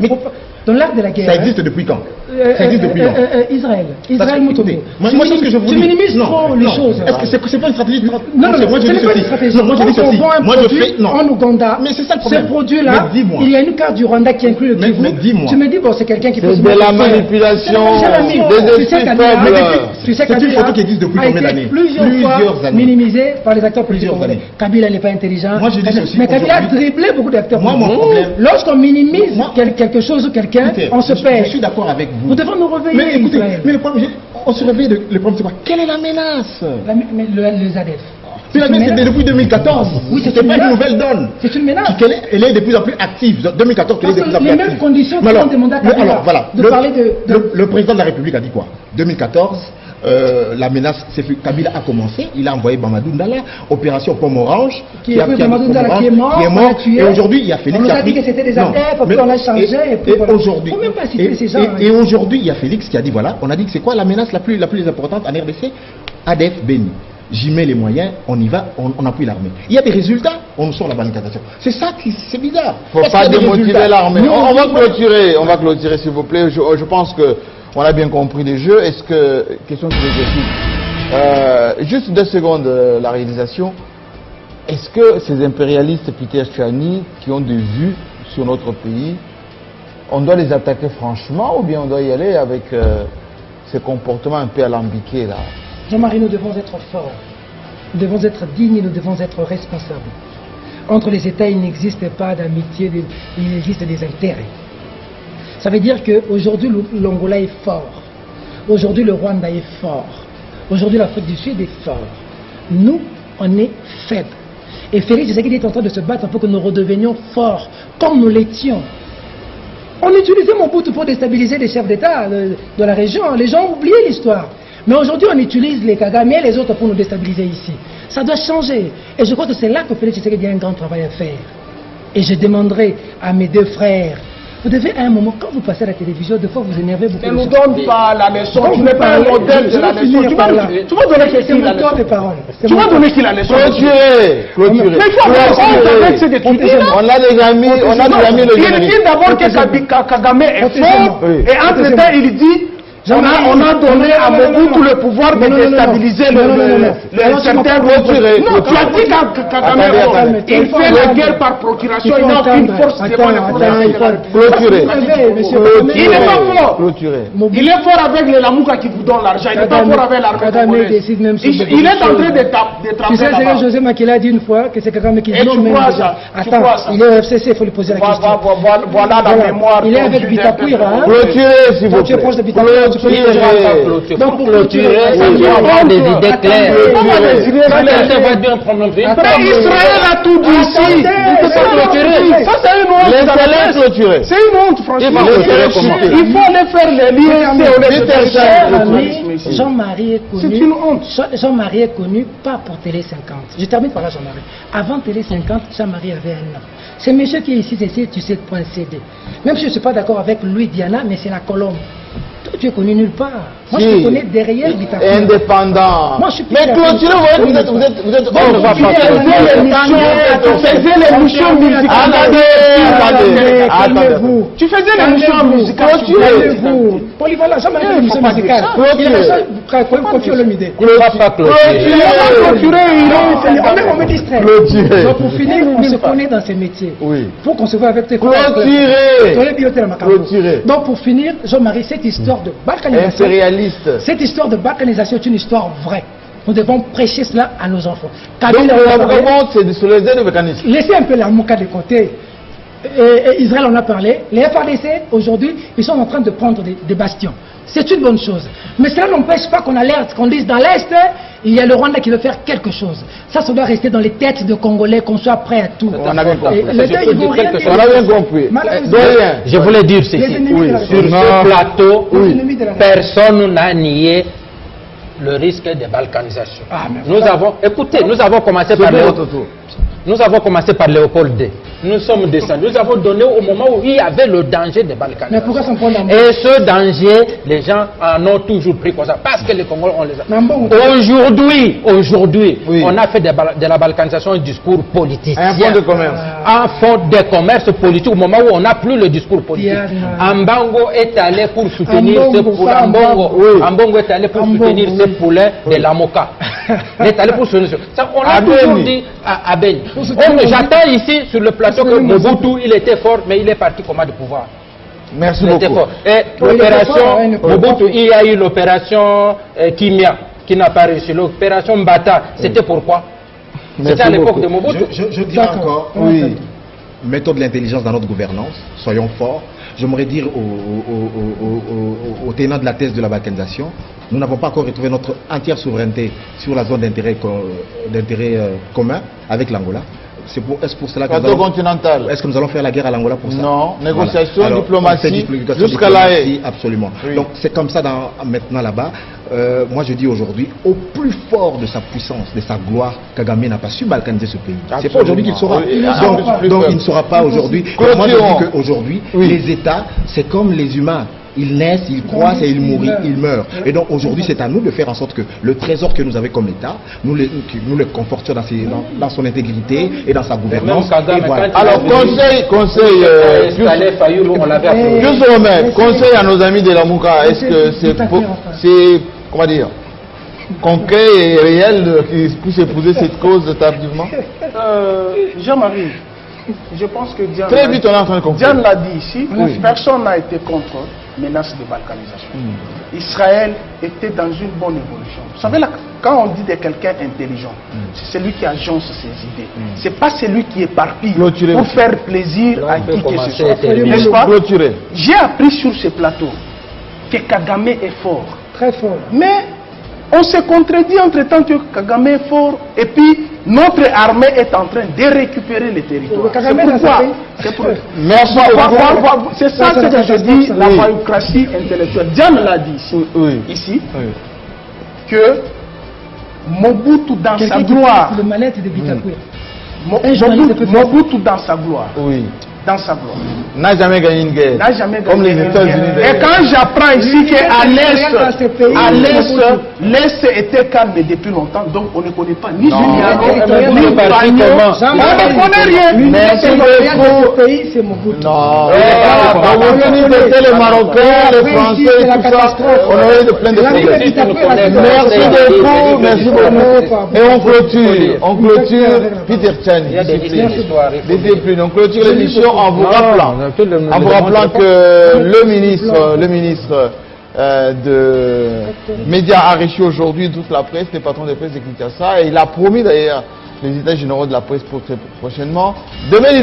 dans l'art de la guerre. Ça existe depuis quand? Ça existe depuis quand? Israël Mutombo. Moi, c'est ce que je vous dis. Tu minimises trop les choses. Est-ce que c'est pas une stratégie? Non, moi je dis ceci. Moi je dis ceci. Moi je fais. Non. En Ouganda, mais c'est ça le problème. Ce produit-là, il y a une carte du Rwanda qui inclut le Kivu. Mais dis-moi. Tu me dis, bon, c'est quelqu'un qui peut se mettre. C'est de la manipulation. Tu sais c'est une photo qui existe depuis combien d'années? Plusieurs années. Minimisé par les acteurs politiques congolais. Kabila n'est pas intelligent. Moi je dis ceci. Mais Kabila a dribblé beaucoup d'acteurs politiques. Moi, mon problème. Lorsqu'on minimise quelque chose ou quelqu'un, on se perd. Je suis d'accord avec vous. Nous devons nous réveiller. Mais écoutez, le problème, on se réveille, le problème c'est quoi? Quelle est la menace? Les ADF. C'est la menace depuis 2014. Oui, c'est pas une nouvelle donne. C'est une menace. Elle est de plus en plus active. 2014, elle est de plus en plus active. Les mêmes conditions qui ont demandé à Kabila. Alors voilà, le président de la République a dit quoi? 2014. La menace, Kabila a commencé, il a envoyé Mamadou Ndala, opération Pomme Orange, qui est mort, et aujourd'hui il y a Félix. On nous a dit que c'était des ADF, puis on a changé, et puis voilà. Aujourd'hui, faut même pas citer ces gens. Et aujourd'hui il y a Félix qui a dit voilà, on a dit que c'est quoi la menace la plus importante en RDC? ADF Béni. J'y mets les moyens, on y va, on appuie l'armée. Il y a des résultats, on sort la balkanisation. C'est ça qui, c'est bizarre. Il ne faut pas démotiver l'armée. On va clôturer s'il vous plaît. Je pense que on a bien compris les jeux. Est-ce que, question de l'exercice, juste 2 secondes, la réalisation. Est-ce que ces impérialistes Peter Tchani qui ont des vues sur notre pays, on doit les attaquer franchement ou bien on doit y aller avec ces comportements un peu alambiqués là? Jean-Marie, nous devons être forts, nous devons être dignes, nous devons être responsables. Entre les États, il n'existe pas d'amitié, il existe des intérêts. Ça veut dire qu'aujourd'hui, l'Angola est fort. Aujourd'hui, le Rwanda est fort. Aujourd'hui, l'Afrique du Sud est fort. Nous, on est faibles. Et Félix Tshisekedi est en train de se battre pour que nous redevenions forts, comme nous l'étions. On utilisait Mobutu pour déstabiliser les chefs d'État de la région. Les gens ont oublié l'histoire. Mais aujourd'hui, on utilise les Kagame et les autres pour nous déstabiliser ici. Ça doit changer. Et je crois que c'est là que Félix Tshisekedi a un grand travail à faire. Et je demanderai à mes 2 frères, vous devez à un moment, quand vous passez à la télévision, des fois vous énervez beaucoup. Ne nous donne pas la leçon, tu n'es pas un modèle de la leçon. Tu vas donner qui la leçon. Tu vas donner qui la leçon. Clôturer. Mais il faut avoir avec ces députés. On a déjà mis le générique. Il dit d'abord que Kagame est fort, et entre-temps il dit on a donné à Mobutu le pouvoir de déstabiliser certains retirés. Non, tu as dit que Kagame est fort. Il fait la guerre par procuration, il n'a aucune force devant les forces. Clôturer. Il n'est pas fort. Il est fort avec les Lamouka qui vous donnent l'argent, il n'est pas fort avec l'armée congolaise. Il est en train de trapper tu sais ce que José Makila a dit une fois, que c'est Kagame qui dit non, mais attends, il est au FCC, il faut lui poser la question. Voilà la mémoire. Il est avec Bitakwira. Clôturer, s'il vous plaît. Tu es proche de Bitakwira. Pour clôturer, il faut avoir des idées claires. Israël a tout dit ici. Ça, c'est une honte. C'est une honte, franchement. Il faut aller faire les liens. Jean-Marie est connu. C'est une honte. Jean-Marie est connu pas pour Télé 50. Je termine par là, Jean-Marie. Avant Télé 50, Jean-Marie avait un nom. C'est monsieur qui est ici, c'est tu sais .cd. Même si je ne suis pas d'accord avec Louis Diana, mais c'est la colombe. Toi, tu es connu nulle part. Moi, je te connais derrière Bitakour. Indépendant. Moi, je suis plus mais clôturez, vous êtes on ne va pas l'émission musicale. Attendez. Tu faisais l'émission musicale. Calmez-vous. Polyvalent, jamais fait l'émission musicale. Il est ça, confier le midi. On ne va pas clôturer. On me distrait. Donc, pour finir, on se connaît dans ces métiers. Pour qu'on se voit avec tes collègues. Clôturez. Donc, pour finir, Jean-Marie, cette histoire de balkanisation. Impérialiste. Cette histoire de balkanisation est une histoire vraie. Nous devons prêcher cela à nos enfants. Donc, vraiment, c'est sur les aides mécanismes. Laissez un peu la mouka de côté. Et Israël en a parlé. Les FARDC, aujourd'hui, ils sont en train de prendre des bastions. C'est une bonne chose. Mais cela n'empêche pas qu'on alerte, qu'on dise dans l'Est, il y a le Rwanda qui veut faire quelque chose. Ça doit rester dans les têtes de Congolais, qu'on soit prêt à tout. On a bien compris. On a bien compris. Je voulais dire ceci. Sur ce plateau, personne n'a nié le risque de balkanisation. Écoutez, nous avons commencé par Léopold II. Nous sommes descendus. Nous avons donné au moment où il y avait le danger de balkanisation. Mais pourquoi s'en prendre Et ce danger, les gens en ont toujours pris comme ça. Parce que les Congolais, on les a. Aujourd'hui, on a fait de la balkanisation un discours politique. Un fonds de commerce. Un fonds de commerce politique au moment où on n'a plus le discours politique. Ambango est allé pour soutenir ce poulain. Ambongo est allé pour soutenir ce poulain de la Moka. Il est allé pour soutenir ça. On a toujours dit à Beni. J'attends ici sur le plateau que Mobutu, il était fort, mais il est parti comment de pouvoir. Merci beaucoup. Et l'opération Mobutu, il y a eu l'opération Kimia qui n'a pas réussi. L'opération Mbata, c'était pourquoi? C'était à l'époque de Mobutu. Je dirais encore, mettons de l'intelligence dans notre gouvernance, soyons forts. J'aimerais dire aux tenants de la thèse de la balkanisation, nous n'avons pas encore retrouvé notre entière souveraineté sur la zone d'intérêt commun avec l'Angola. Est-ce pour cela que est-ce que nous allons faire la guerre à l'Angola pour ça? Non, négociation, voilà. diplomatie, jusqu'à la haie. Absolument. Donc c'est comme ça maintenant là-bas. Moi je dis aujourd'hui, au plus fort de sa puissance, de sa gloire, Kagame n'a pas su balkaniser ce pays. C'est pas aujourd'hui qu'il saura. Donc il ne saura pas aujourd'hui. Moi je dis qu'aujourd'hui, les États, c'est comme les humains. Ils naissent, ils croissent et ils meurent. Et donc aujourd'hui, c'est à nous de faire en sorte que le trésor que nous avons comme État, nous le confortions dans son intégrité et dans sa gouvernance. Voilà. Alors conseil à nos amis de la Mouka, est-ce que c'est comment dire, concret et réel qu'ils puissent épouser cette cause tardivement? Jean-Marie, je pense que Diane l'a dit ici, personne n'a été contre menace de balkanisation. Israël était dans une bonne évolution. Vous savez, là, quand on dit de quelqu'un intelligent, c'est celui qui agence ses idées. C'est pas celui qui éparpille pour faire plaisir à qui que ce soit. N'est-ce pas? J'ai appris sur ce plateau que Kagame est fort. Très fort. Mais on se contredit entre temps que Kagame est fort et puis notre armée est en train de récupérer les territoires. C'est pourquoi. Merci beaucoup. C'est ça ce que je dis, la démocratie intellectuelle. Diane l'a dit ici, que Mobutu dans sa gloire. Le mal-être de Bitakour. Mobutu dans sa gloire. Dans sa gloire. N'a jamais gagné une guerre. N'a jamais comme gagné les États-Unis. Et quand j'apprends ici qu'à l'Est était calme depuis longtemps, donc on ne connaît pas ni Julien, ni Bagno. On ne connaît rien. Merci beaucoup. pays, c'est Mobutu. Non. C'était les Marocains, les Français, tout ça. On aurait plein de problèmes. Merci beaucoup. Et on clôture Peter Tchani. On clôture l'émission en vous rappelant que le ministre de Médias a reçu aujourd'hui toute la presse, les patrons de presse de Kinshasa, et il a promis d'ailleurs les états généraux de la presse pour très prochainement. Demain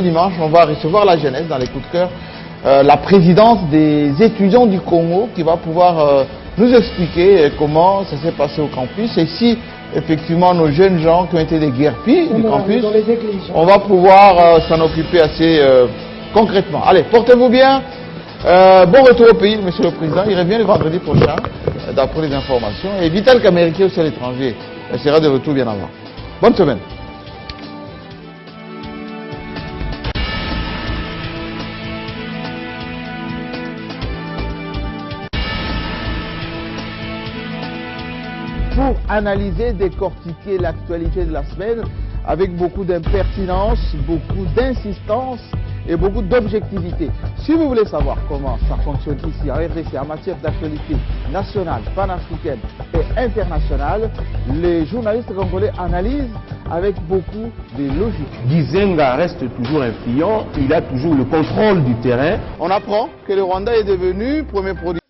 dimanche, on va recevoir la jeunesse dans les coups de cœur la présidence des étudiants du Congo qui va pouvoir nous expliquer comment ça s'est passé au campus et si effectivement nos jeunes gens qui ont été des guerpilles du campus, on va pouvoir s'en occuper assez concrètement. Allez, portez-vous bien. Bon retour au pays, monsieur le président. Il revient le vendredi prochain, d'après les informations. Et Vital Kamerhe, qui est aussi à l'étranger, sera de retour bien avant. Bonne semaine. Pour analyser, décortiquer l'actualité de la semaine avec beaucoup d'impertinence, beaucoup d'insistance et beaucoup d'objectivité. Si vous voulez savoir comment ça fonctionne ici en RDC en matière d'actualité nationale, panafricaine et internationale, les journalistes congolais analysent avec beaucoup de logique. Gizenga reste toujours influent, il a toujours le contrôle du terrain. On apprend que le Rwanda est devenu premier producteur